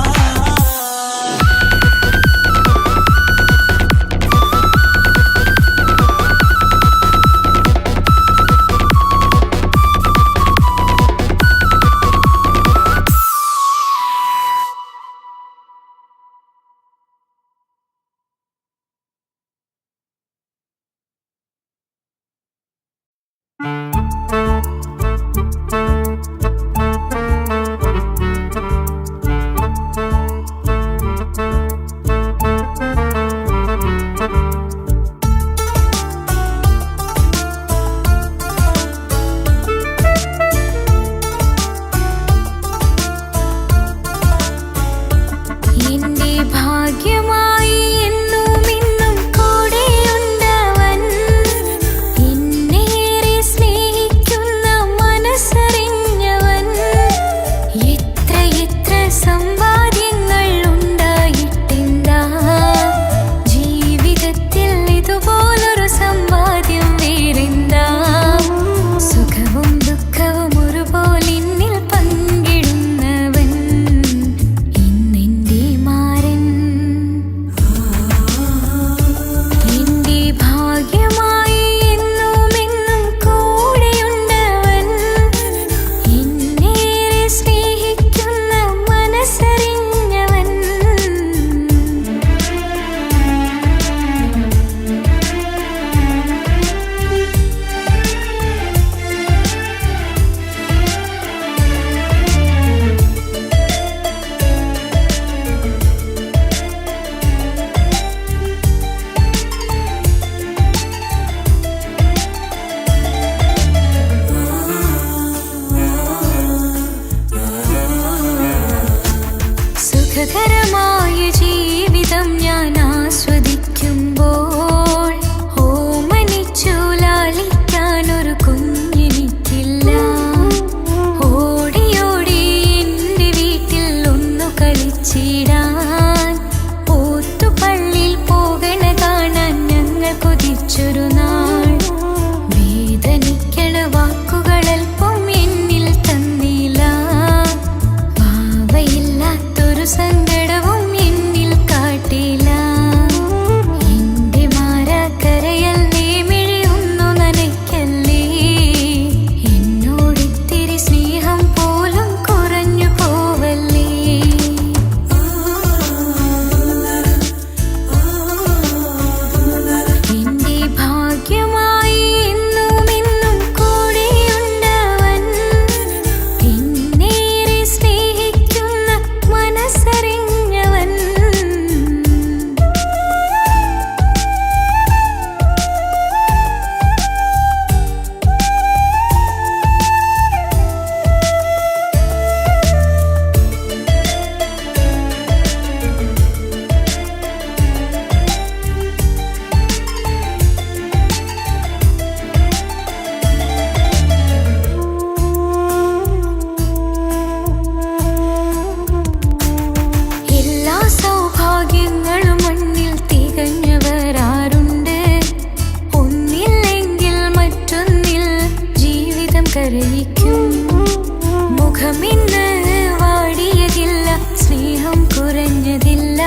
S1: എന്റെ ഭാഗ്യമായി എന്നും ഇന്നും കൂടെയുണ്ടവൻ എന്നേറെ സ്നേഹിക്കുന്ന മനസ്സറിഞ്ഞവൻ എത്ര എത്ര സമ്പാദ്യങ്ങൾ ഉണ്ടായിട്ടെന്താ ജീവിതത്തിൽ ഇതുപോലൊരു സമ്പാദ്യം വേറെന്താ സുഖവും ദുഃഖവും ഒരുപോലെ എന്നിൽ പങ്കിടുന്നവൻ ഇന്നെന്റെ മാരൻ എന്റെ ഭാഗ്യമായി എന്നും എന്നും കൂടെയുണ്ടവൻ എന്നേറെ സ്നേഹിക്കുന്ന മനസ്സറിഞ്ഞവൻ സുഖകരമായ ജീവിതം ഞാൻ ആസ്വദിക്കുമ്പോൾ വിളിച്ചൊരു നാൾ വേദനിക്കണ വാക്കുകളൽപ്പം എന്നിൽ തന്നില്ല. ഭാവയില്ലാത്തൊരു സങ്കടവും എന്നിൽ കാട്ടില്ല. എന്റെ മാറാക്കരയല്ലേ, മിഴിയൊന്നു നനയ്ക്കല്ലേ, എന്നോടിത്തിരി സ്നേഹം പോലും കുറഞ്ഞു പോവല്ലേ. എന്റെ ഭാഗ്യമായി എന്നും എന്നും കൂടെയുണ്ടവൻ, എന്നേറെ സ്നേഹിക്കുന്ന മനസ്സറിഞ്ഞവൻ. എല്ലാ സൗഭാഗ്യങ്ങളും മണ്ണിൽ തികഞ്ഞവരാരുണ്ട്? ഒന്നില്ലെങ്കിൽ മറ്റൊന്നിൽ ജീവിതം കരയിക്കും. മുഖമിന്ന് വാടിയതില്ല, സ്നേഹം കുറഞ്ഞതില്ല.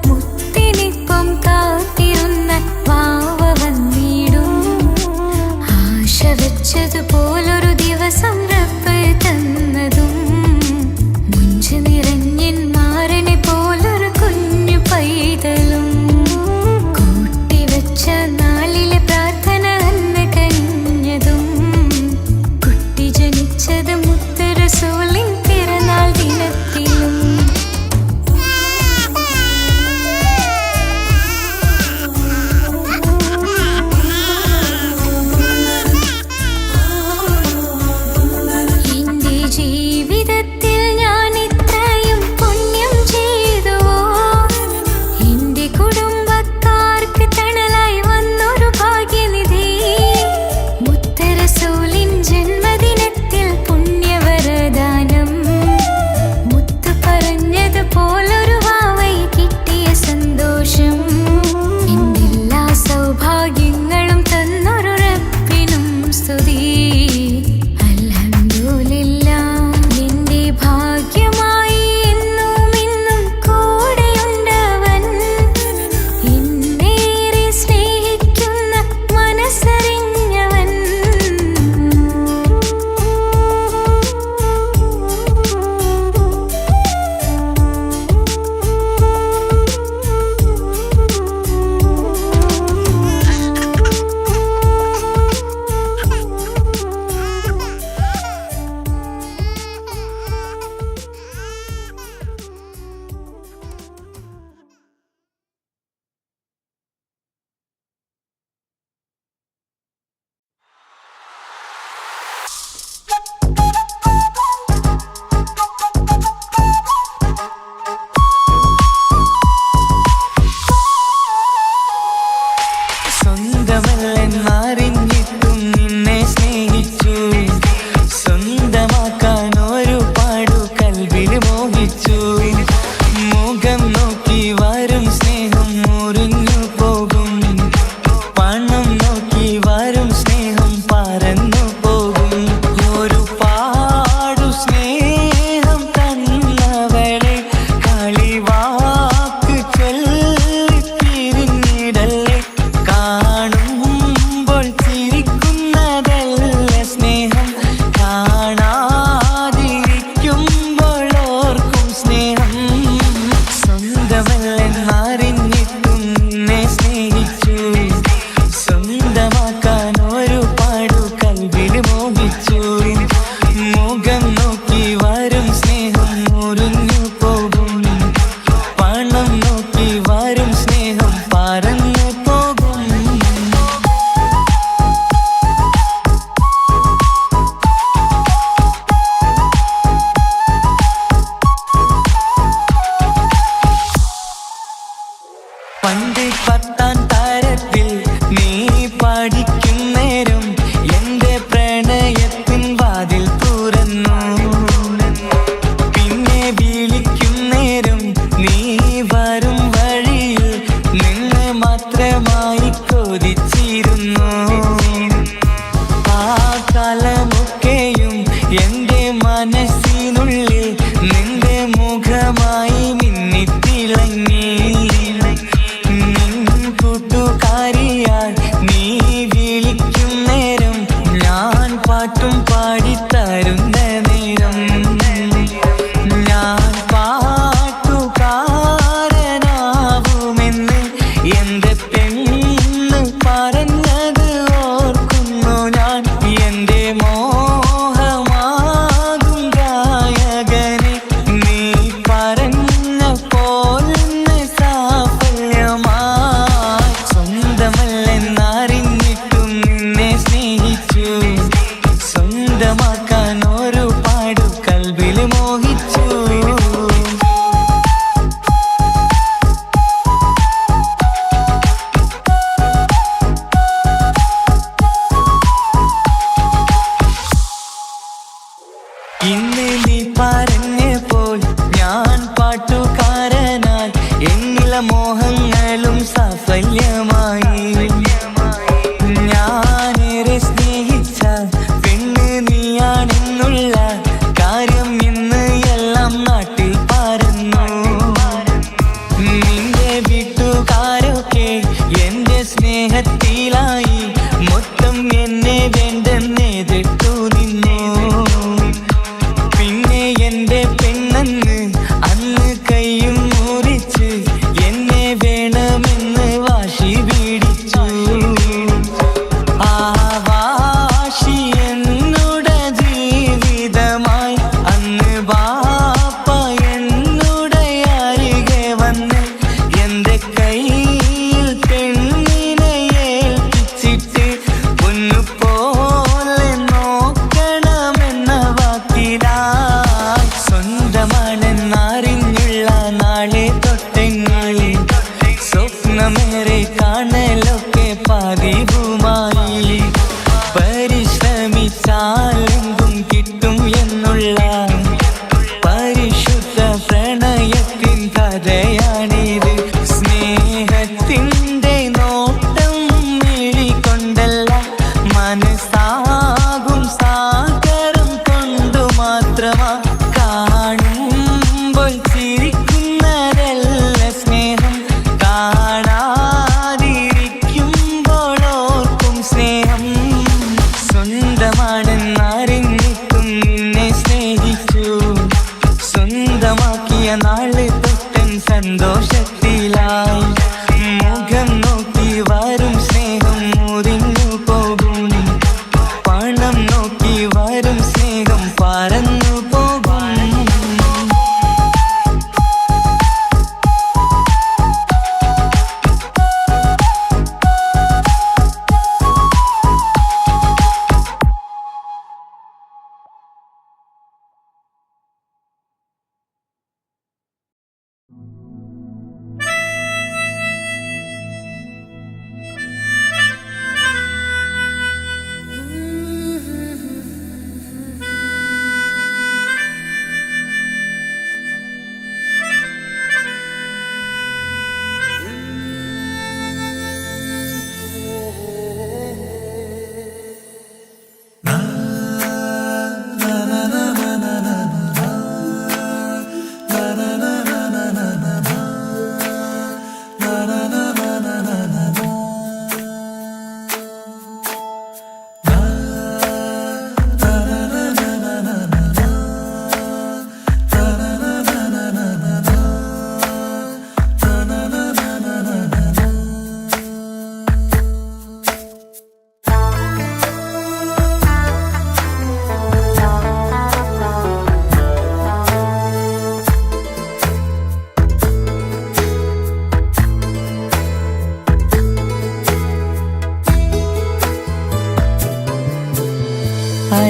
S1: മുത്തിനിപ്പം കാത്തിരുന്ന വാവ വന്നിടും. ആശ വെച്ചതുപോലൊരു ദിവസം റബ്ബ് തന്നതും, മുഞ്ച് നിറഞ്ഞൻ മാറനെ പോലൊരു കുഞ്ഞു പൈതലും. കൂട്ടിവെച്ച നാളിലെ പ്രാർത്ഥന അന്ന് കനിഞ്ഞതും, കുട്ടി ജനിച്ചത് മുത്ത് റസൂലിൻ പിറന്നാൾ ദിനത്തിലും. എന്റെ ജീവിതത്തിൽ ഞാൻ ഇത്രയും പുണ്യം ചെയ്തുവോ? എന്റെ കുടുംബക്കാർക്ക് തണലായി വന്നൊരു ഭാഗ്യനിധി. മുത്ത് റസൂലിൻ ജന്മദിനത്തിൽ പുണ്യവരദാനം, മുത്ത് പറഞ്ഞതുപോലൊരു വാവൈ കിട്ടിയ സന്തോഷം. എന്റെ എല്ലാ സൗഭാഗ്യങ്ങളും തന്നൊരു റബ്ബിനും സ്തുതി. അൽഹംദുലില്ലാഹ്. എന്റെ ഭാഗ്യമായി എന്നും എന്നും കൂടെയുണ്ടവൻ, എന്നേറെ സ്നേഹിക്കുന്ന മനസ്സറിഞ്ഞവൻ.
S2: സ്വന്തമല്ലെന്നറിഞ്ഞിട്ടും നിന്നെ സ്നേഹിച്ചു. സ്വന്തമാക്കാൻ ഒരുപാടു കൽവിൽ മോഹിച്ചു. മുഖം നോക്കി വരും സ്നേഹം മുറിഞ്ഞു പോകും. പണം നോക്കി വരും സ്നേഹം പറന്നു പോകും. ഒരുപാടു സ്നേഹം തന്നവളെ കളിവാക്ക് ചൊല്ലി പിരിഞ്ഞിടല്ലേ. കാണുമ്പോൾ ചിരിക്കുന്നതല്ല സ്നേഹം, കാണാതിരിക്കുമ്പോൾ ഓർക്കും സ്നേഹം. സ്വന്തമല്ലെന്നറിഞ്ഞിട്ടും നിന്നെ സ്നേഹിച്ചു. സ്വന്തമാക്കാൻ ഒരുപാടു കൽവിൽ മോഹിച്ചു. മുഖം നോക്കി വരും സ്നേഹം മുറിഞ്ഞു പോകും. പണം നോക്കി വരും സ്നേഹം പറന്നു പോകും. പണ്ട് 10ാം തരത്തിൽ നീ പഠിക്കുന്നേരം എന്റെ പ്രണയത്തിൻ വാതിൽ തുറന്നു. പിന്നെ വിളിക്കുന്നേരം നീ വരും വഴിയിൽ നിന്ന് മാത്രമായി കൊതിച്ചു. തിളങ്ങി നിൻ കൂട്ടുകാരിയാൽ നീ വിളിക്കും നേരം ഞാൻ പാട്ടും പാടിത്തരുന്ന നേരം ഞാൻ പാട്ടുകാരനാവുമെന്ന് എൻ്റെ പെണ്ണ് പറഞ്ഞത് ഓർക്കുന്നു ഞാൻ എൻ്റെ മോഹമാകും ഗായകനെ നീ പറഞ്ഞ പോലൊന്ന് സാഫല്യമായി സ്വന്തമല്ലെന്നറിഞ്ഞിട്ടും നിന്നെ സ്നേഹിച്ചു സ്വന്തമാക്കാൻ ഒരുപാട് കൽബിൽ മോഹിച്ചു ഇന്ന് നീ പറഞ്ഞപ്പോൾ ഞാൻ പാട്ടുകാരനായി എന്നിലെ മോഹങ്ങളും സാഫല്യമായി ഞാനേറെ സ്നേഹിച്ച പെണ്ണ് നീയാണെന്നുള്ള കാര്യം ഇന്ന് എല്ലാം നാട്ടിൽ പറഞ്ഞു നിന്റെ വീട്ടുകാരൊക്കെ എൻ്റെ സ്നേഹത്തിലായി മൊത്തം എന്നെ വേണ്ടെന്നെതിർത്തു നിന്നു പിന്നെ എൻ്റെ പെണ്ണെന്ന് അന്ന് കൈയും മുറിച്ച് എന്നെ വേണമെന്ന് വാശി പിടിച്ചു ആ വാശി എന്നോട് ജീവിതമായി അന്ന് ബാപ്പ എന്നോട് അരികെ വന്ന് എൻ്റെ കയ്യിൽ പെണ്ണിനെ ഏൽപ്പിച്ചിട്ട് പൊന്നുപോലെ നോക്കണമെന്ന വാക്കിലായി സ്വന്തമാണെന്നറിഞ്ഞുള്ള നാളെ തൊട്ടെങ്ങളിൽ സ്വപ്നമേറെ കാണലൊക്കെ പതിവുമായി പരിശ്രമിച്ചാലെന്തും കിട്ടും എന്നുള്ള പരിശുദ്ധ പ്രണയത്തിൻ കഥയാണിത് സ്നേഹത്തിൻ്റെ നോട്ടം മിഴികൊണ്ടല്ല മനസ്സാകും സാഗരം കൊണ്ടു മാത്രമാ കാണുമ്പോൾ ചിരിക്കുന്നതല്ല സ്നേഹം കാണാതിരിക്കുമ്പോൾ ഓർക്കും സ്നേഹം സ്വന്തമാണെന്നറിഞ്ഞിട്ടും നിന്നെ സ്നേഹിച്ചു സ്വന്തമാക്കിയ നാളെ തൊട്ടൻ സന്തോഷത്തിലായി മുഖം നോക്കി വരും സ്നേഹം മുറിഞ്ഞു പോകും പണം നോക്കി വരും സ്നേഹം പറന്നു പോകും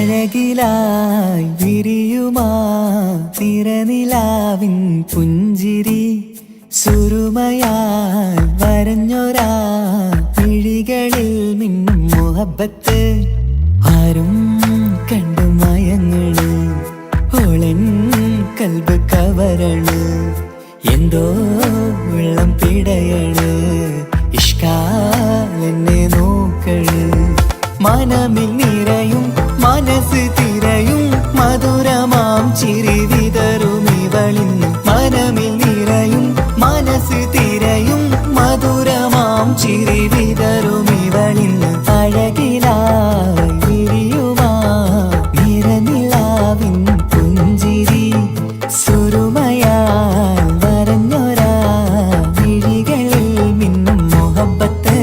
S2: അഴകിലായി വിരിയുമാ തിരനിലാവിൻ പുഞ്ചിരി സുരുമയാൽ വരഞ്ഞൊരാ മിഴികളിൽ മിന്നും മുഹബത്ത് ആരും കണ്ടു മയങ്ങള് ഓളൻ കൽബ് കവരണ് എന്തോ വെള്ളം പിടയണ് ഇഷ്കാലെന്നെ നോക്കള് മനമിൽ നിറയും മനസ്സ് തിരയും മധുരമാം ചിരി വിതറും ഇവളിൻ മനമിൽ നിറയും ചിരി വിതറും ഇവളിന്ന് അഴകിലായി വിരിയുമാ നിറനിലാവിൻ പുഞ്ചിരി സുറുമയാൽ വരഞ്ഞൊരാ വിഴികളിൽ മിന്നും മുഹബത്ത്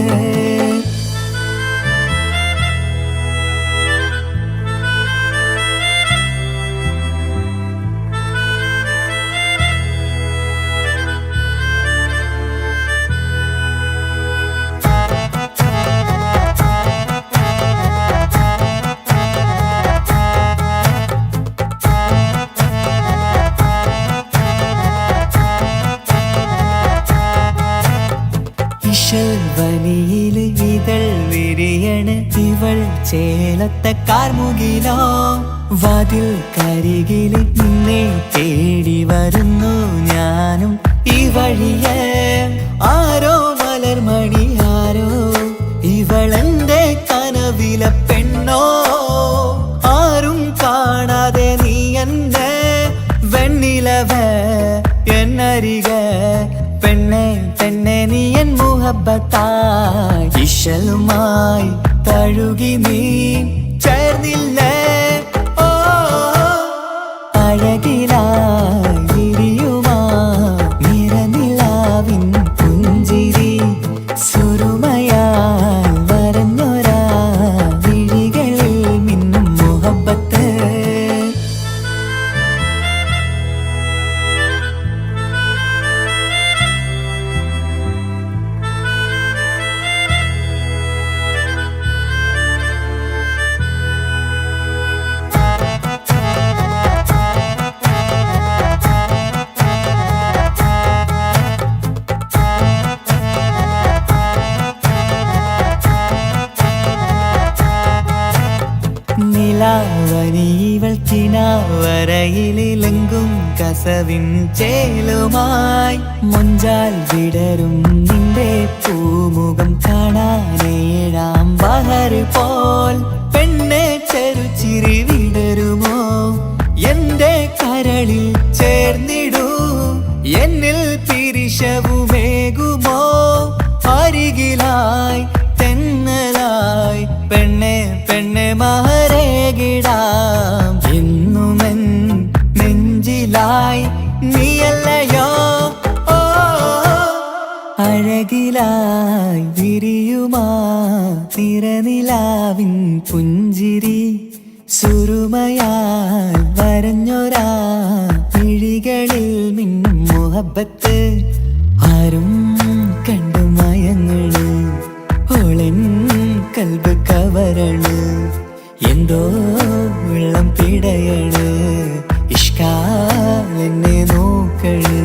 S2: വനിയില് ഇതൾ വിരിയണ് ഇവൾ ചേലത്ത കാർമുകിലോ വാതിൽ കരികില് നിന്നെ തേടി വരുന്നു ഞാനും ഈ വഴിയെ ആരോ മലർമണി ആരോ ഇവളെന്റെ കനവിലെ പെണ്ണോ ആരും കാണാതെ നീ എന്നെ വെണ്ണിലവ എന്നരിക പെണ്ണെ പെണ്ണെ നീ എൻ മുഹബത്തായി ഇശലുമായി തഴുകി നീ ചേർന്നില്ലേ ഓ അഴകിലായി വിരിയുമാ നിറനിലാവിൻ പുഞ്ചിരി സുറുമയാൽ വരഞ്ഞൊരാ വിഴികളിൽ മിന്നും മുഹബത്ത് നിലാവനിവൾ കിനാവരയിലെങ്കും കസവിൻ ചേലുമായി മുഞ്ചാൽ വിടരും നിന്റെ പൂമുഖം കാണാനേഴാം ബഹർ പോൽ പെണ്ണെ ചെറുചിരി വിടരുമോ എന്റെ കരളിൽ ചേർന്നിടൂ എന്നിൽ പിരിശവുമേകുമോ അരികിലായി തെന്നലായി പെണ്ണെ പെണ്ണെ മഹരേകിടാം എന്നുമെൻ നെഞ്ചിലായി നീയല്ലയോ ഓ അഴകിലായി വിരിയുമാ നിറനിലാവിൻ പുഞ്ചിരി സുറുമയാൽ വരഞ്ഞൊരാ വിഴികളിൽ മിന്നും മുഹബത്ത് ആരും കണ്ടു മയങ്ങള് ഓളൻ കൽബ് കവരണ് എന്തോ വെള്ളം പിടയണ് ഇഷ്കാലെന്നെ നോക്കള്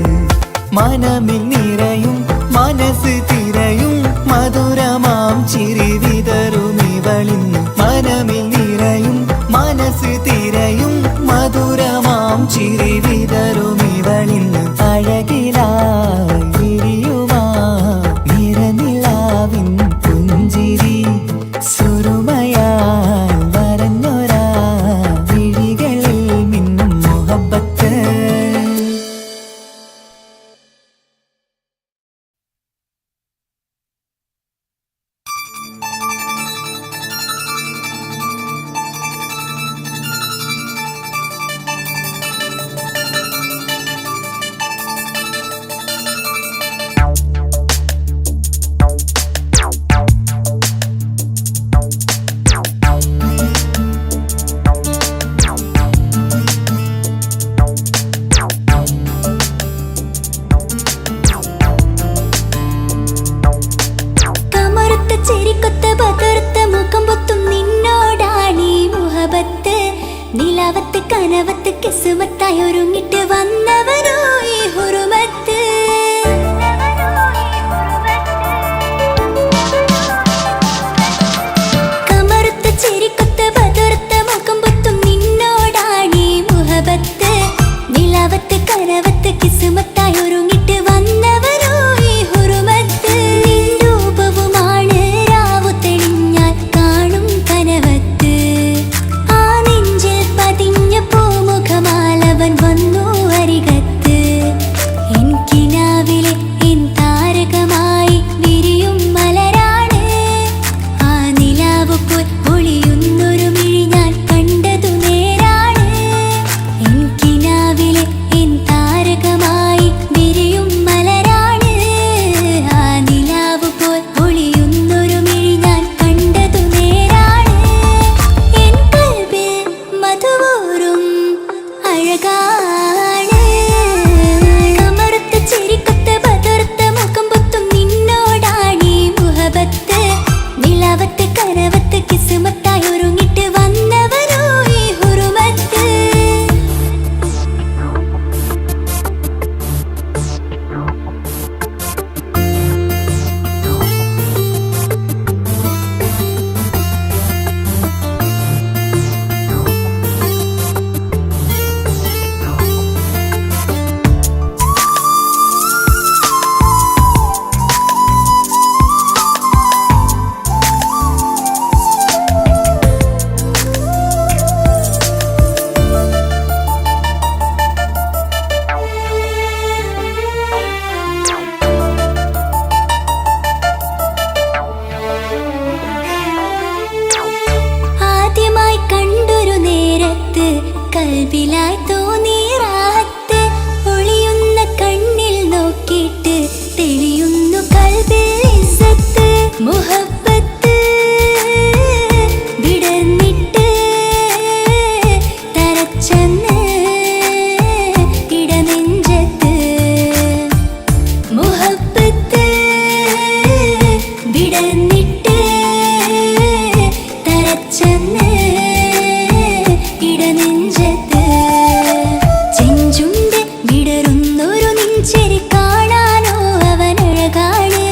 S2: മനമിൽ നിറയും മനസ്സ് തിരയും മധുരമാം ചിരി വിതറും ഇവളിന്ന് മനമിൽ നിറയും മനസ്സ് തിരയും മധുരമാം ചിരി വിതറും ഇവളിന്ന് അഴകിലായി വിരിയുമാ നിറനിലാവിൻ പുഞ്ചിരി സുറുമയാൽ വരഞ്ഞൊരാ വിഴികളിൽ മിന്നും മുഹബത്ത്
S1: നിലാവത്ത് കനവത്ത് കിസുമത്തായി ഒരുങ്ങിട്ട് വന്നവനോ ഈ ഹുറുമത്ത് കമറുത്ത ചിരിക്കൊത്ത ബദറുത്ത മുഖം പൊത്തും നിന്നോടാണീ മുഹബത്ത് നിലാവത്ത് കനവത്ത് കിസുമത്തായി ഒരുങ്ങിട്ട് വന്നവനോ ഈ ഹുറുമത്ത് രൂപവുമാണ് രാവു തെളിഞ്ഞാൽ കാണും കനവത്ത് ആ നെഞ്ചിൽ പതിഞ്ഞ പൂമുഖമാലവൻ വന്നു അരികത്ത് കൽബിലായി തോന്നി റാഹത്ത് ഒളിയുന്ന കണ്ണിൽ നോക്കിയിട്ട് തെളിയുന്നു കൽബിൽ ഇസ്സത്ത് മുഹബ്ബത്ത് വിടർന്നിട്ട് തരച്ചെന്ന് ഇടനെഞ്ചത്ത് മുഹബ്ബത്ത് വിടർന്നിട്ട് തരച്ചെന്ന് ഇടനെഞ്ചത്ത് ചെഞ്ചുണ്ട് വിടരുന്നൊരു നെഞ്ചരി കാണാനോ അവനഴകാണ്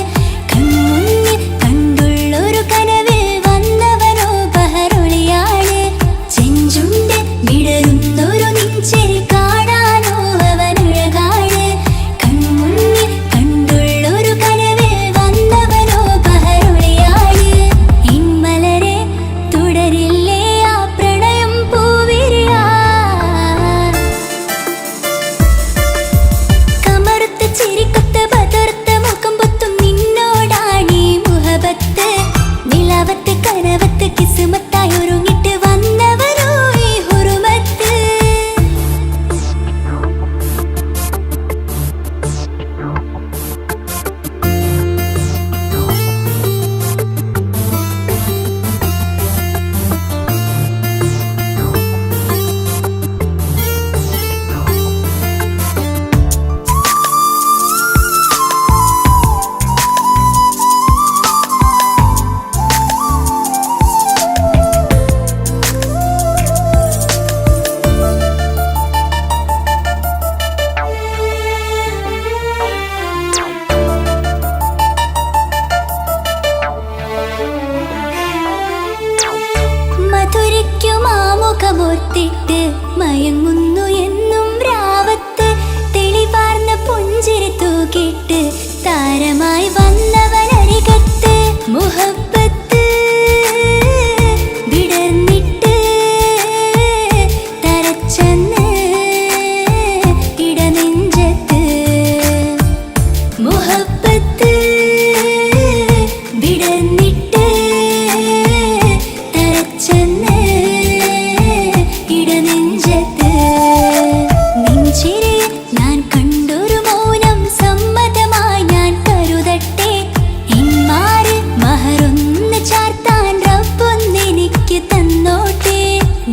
S1: കൺമുന്നിൽ കണ്ടുള്ളൊരു കനവിൽ വന്നവനോ ബഹറൊളിയാണ് ചെഞ്ചുണ്ട് വിടരുന്നൊരു നെഞ്ചരി കാണാനോ അവനഴകാണ് കൺമുന്നിൽ കണ്ടുള്ളൊരു കനവിൽ വന്നവനോ ബഹറൊളിയാണ് ഇൻമലരെ തുടരില്ലേ ആ പ്രണയം പൂവിരിയാ കമറുത്ത ചിരിക്കൊത്ത ബദർത്ത മുഖം പൊത്തും നിന്നോടാണീ മുഹബത്ത് നിലാവത്ത് കനവത്ത് കിസ്മത്തായി ഒരുങ്ങിട്ട് വന്നവനോ ഈ ഹുറുമത്ത് മധുരിക്കുമാമുഖമോർത്തിട്ട് മയങ്ങുന്നു എന്നും രാവത്ത് തെളിവാർന്ന പുഞ്ചിരി തൂക്കിട്ട് താരമായി വന്നവനരികത്ത് മുഹബ്ബത്ത് വിടർന്നിട്ട് തരച്ചെന്ന് ഇടനെഞ്ചത്ത് മുഹബ്ബത്ത് വിടർന്നിട്ട് തരച്ചെന്ന് ഇടനെഞ്ചത്ത് നെഞ്ചിരി ഞാൻ കണ്ടൊരു മൗനം സമ്മതമായി ഞാൻ കരുതട്ടെ ഇന്മാര് മഹറൊന്ന് ചാർത്താൻ റബ്ബൊന്നെനിക്ക് തന്നോട്ടെ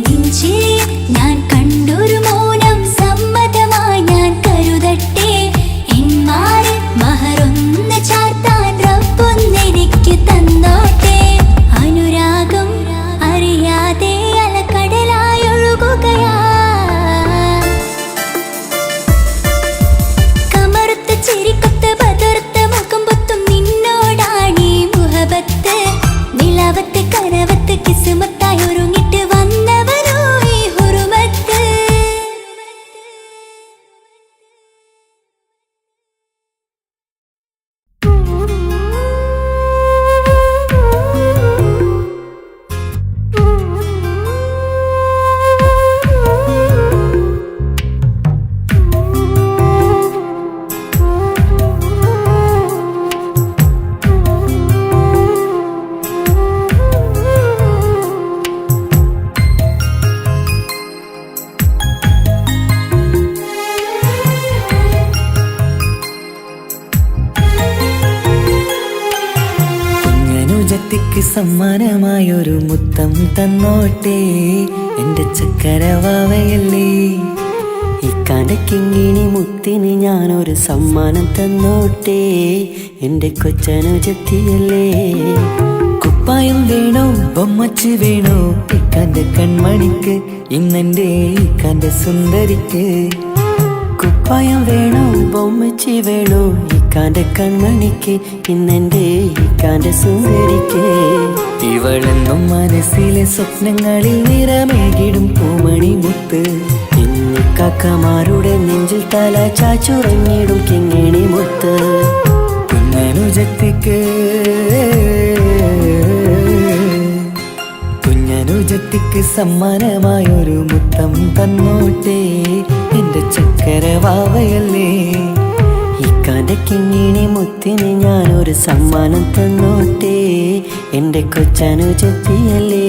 S1: നെഞ്ചിരി ഞാൻ കണ്ടൊരു മൗനം സമ്മതമായി ഞാൻ കരുതട്ടെ ഇന്മാര് മഹറൊന്ന് ചാർത്താൻ റബ്ബൊന്നെനിക്ക് തന്നോട്ടെ അനുരാഗം അറിയാതെ അലക്കടലായി ഒഴുകുകയാ കമറുത്ത ചിരിക്കൊത്ത ബദർത്ത മുഖം പൊത്തും നിന്നോടാണീ മുഹബത്ത് നിലാവത്ത് കനവത്ത് കിസ്മത്തായി ഒരുങ്ങിട്ട് വന്നവനോ ഈ ഹുറുമത്ത്
S2: കുഞ്ഞനുജത്തിക്ക് സമ്മാനമായൊരു മുത്തം തന്നോട്ടെ എൻ്റെ ചക്കരവാവയല്ലേ ഇക്കാന്റെ കിങ്ങിണി മുത്തിന് ഞാനൊരു സമ്മാനം തന്നോട്ടെ എൻ്റെ കൊച്ചനുജത്തിയല്ലേ കുപ്പായം വേണോ ബൊമ്മച്ച് വേണോ ഇക്കാന്റെ കൺമണിക്ക് ഇന്നെൻ്റെ ഇക്കാന്റെ സുന്ദരിക്ക് കുപ്പായം വേണോ ബൊമ്മച്ചി വേണോ ഇക്കാന്റെ കൺമണിക്ക് ഇന്നെൻ്റെ ഇക്കാന്റെ സുന്ദരിക്ക് ഇവളെന്നും മനസ്സിലെ സ്വപ്നങ്ങളിൽ നിറമേകിടും പൂമണി മുത്ത് കാക്കമാരുടെ നെഞ്ചിൽ തല ചാച്ചുറങ്ങിടും കിങ്ങിണി മുത്ത് കുഞ്ഞനുജത്തിക്ക് കുഞ്ഞനുജത്തിക്ക് സമ്മാനമായൊരു മുത്തം തന്നോട്ടെ എൻ്റെ ചക്കരവാവയല്ലേ ഇക്കാന്റെ കിങ്ങിണി മുത്തിന് ഞാനൊരു സമ്മാനം തന്നോട്ടെ എൻ്റെ കൊച്ചനുജത്തിയല്ലേ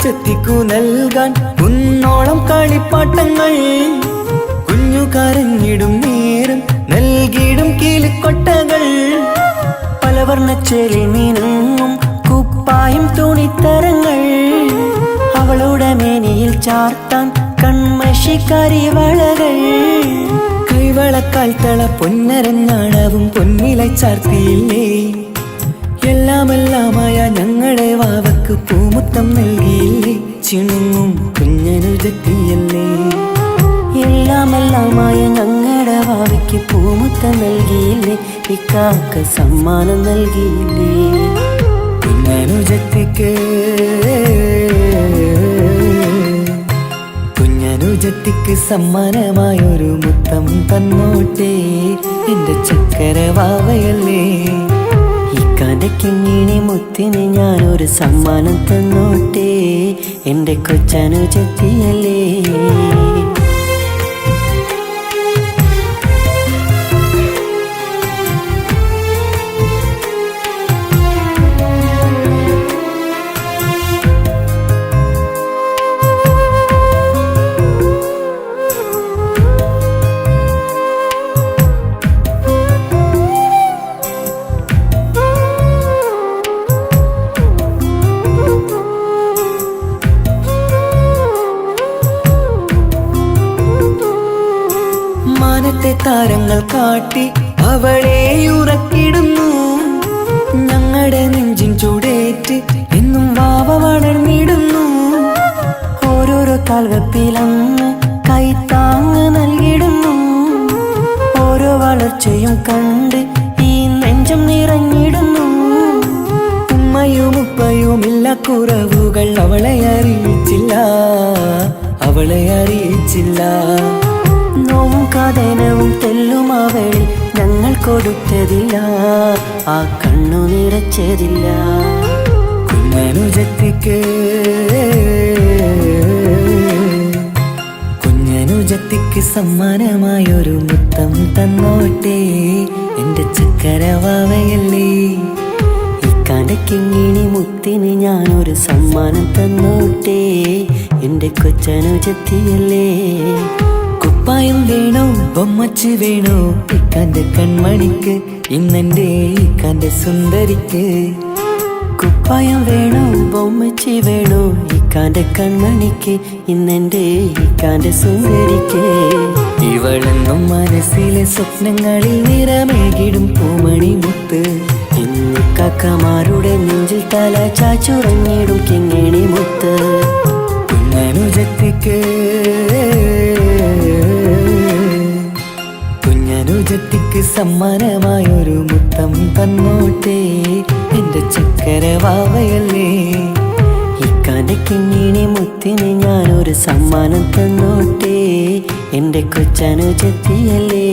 S2: കൊച്ചനുജത്തിക്കു നൽകാൻ കുന്നോളം കളിപ്പാട്ടങ്ങൾ. കുഞ്ഞു കരഞ്ഞിടും നേരം നൽകിയിടും കീലിക്കൊട്ടകൾ. പലവർണ്ണച്ചേലി മീനും കുപ്പായും തുണിത്തരങ്ങൾ. അവളുടെ മേനിയിൽ ചാർത്താൻ കൺമഷിക്കാരി വളകൾ. കൈവളക്കാൽ തള പൊന്നരഞ്ഞാണവും പൊന്നില ചാർത്തിയില്ലേ. എല്ലാമെല്ലാമായ ഞങ്ങളുടെ വാവക്ക് പൂമുത്തം നൽകിയില്ലേ. ചിണുങ്ങും കുഞ്ഞനുജത്തിയല്ലേ. എല്ലാമെല്ലാമായ ഞങ്ങളുടെ വാവയ്ക്ക് പൂമുത്തം നൽകിയില്ലേ. ഇക്കാക്ക സമ്മാനം നൽകിയില്ലേ. കുഞ്ഞനുജത്തിക്ക് കുഞ്ഞനുജത്തിക്ക് സമ്മാനമായൊരു മുത്തം തന്നോട്ടെ എന്റെ ചക്കര വാവയല്ലേ. ഇക്കാന്റെ കിങ്ങിണി മുത്തിന് ഞാനൊരു സമ്മാനം തന്നോട്ടെ എന്റെ കൊച്ചനുജത്തിയല്ലേ. മാനത്തെ താരങ്ങൾ കാട്ടി അവളെ ഉറക്കിടുന്നു. ഞങ്ങളുടെ നെഞ്ചിൻ ചൂടേറ്റ് എന്നും വാവ വളർന്നിടുന്നു. ഓരോരോ കാൽവെപ്പിലന്ന് കൈത്താങ്ങ് നൽകിടുന്നു. ഓരോ വളർച്ചയും കണ്ട് ഈ നെഞ്ചം നിറഞ്ഞിടുന്നു. ഉമ്മയും ഉപ്പയുമില്ല കുറവുകൾ അവളെ അറിയിച്ചില്ല, അവളെ അറിയിച്ചില്ല. നോവും കാതനവും തെല്ലും അവളിൽ ഞങ്ങൾ കൊടുത്തതില്ല, ആ കണ്ണു നിറച്ചതില്ല. കുഞ്ഞനുജത്തിക്ക് കുഞ്ഞനുജത്തിക്ക് സമ്മാനമായൊരു മുത്തം തന്നോട്ടെ എന്റെ ചക്കര വാവയല്ലേ. ഇക്കാന്റെ കിങ്ങിണി മുത്തിന് ഞാനൊരു സമ്മാനം തന്നോട്ടെ എന്റെ കൊച്ചനുജത്തിയല്ലേ. കുപ്പായം വേണോ ബൊമ്മച്ച് വേണോ ഇക്കാന്റെ കൺമണിക്ക് ഇന്നെന്റെ ഇക്കാന്റെ സുന്ദരിക്ക്. കുപ്പായം വേണോ ബൊമ്മച്ച് വേണോ ഇക്കാന്റെ കൺമണിക്ക് ഇന്നെന്റെ ഇക്കാന്റെ സുന്ദരിക്ക്. ഇവളെന്നും മനസ്സിലെ സ്വപ്നങ്ങളിൽ നിറമേകിടും പൂമണി മുത്ത്. ഇന്ന് കാക്കമാരുടെ നെഞ്ചിൽ തല ചാച്ചുറങ്ങിടും കിങ്ങിണി മുത്ത്. കുഞ്ഞനുജത്തിക്ക് കുഞ്ഞനുജത്തിക്ക് സമ്മാനമായൊരു മുത്തം തന്നോട്ടെ എന്റെ ചക്കര വാവയല്ലേ. ഇക്കാന്റെ കിങ്ങിണി മുത്തിന് ഞാനൊരു സമ്മാനം തന്നോട്ടെ എന്റെ കൊച്ചനുജത്തിയല്ലേ.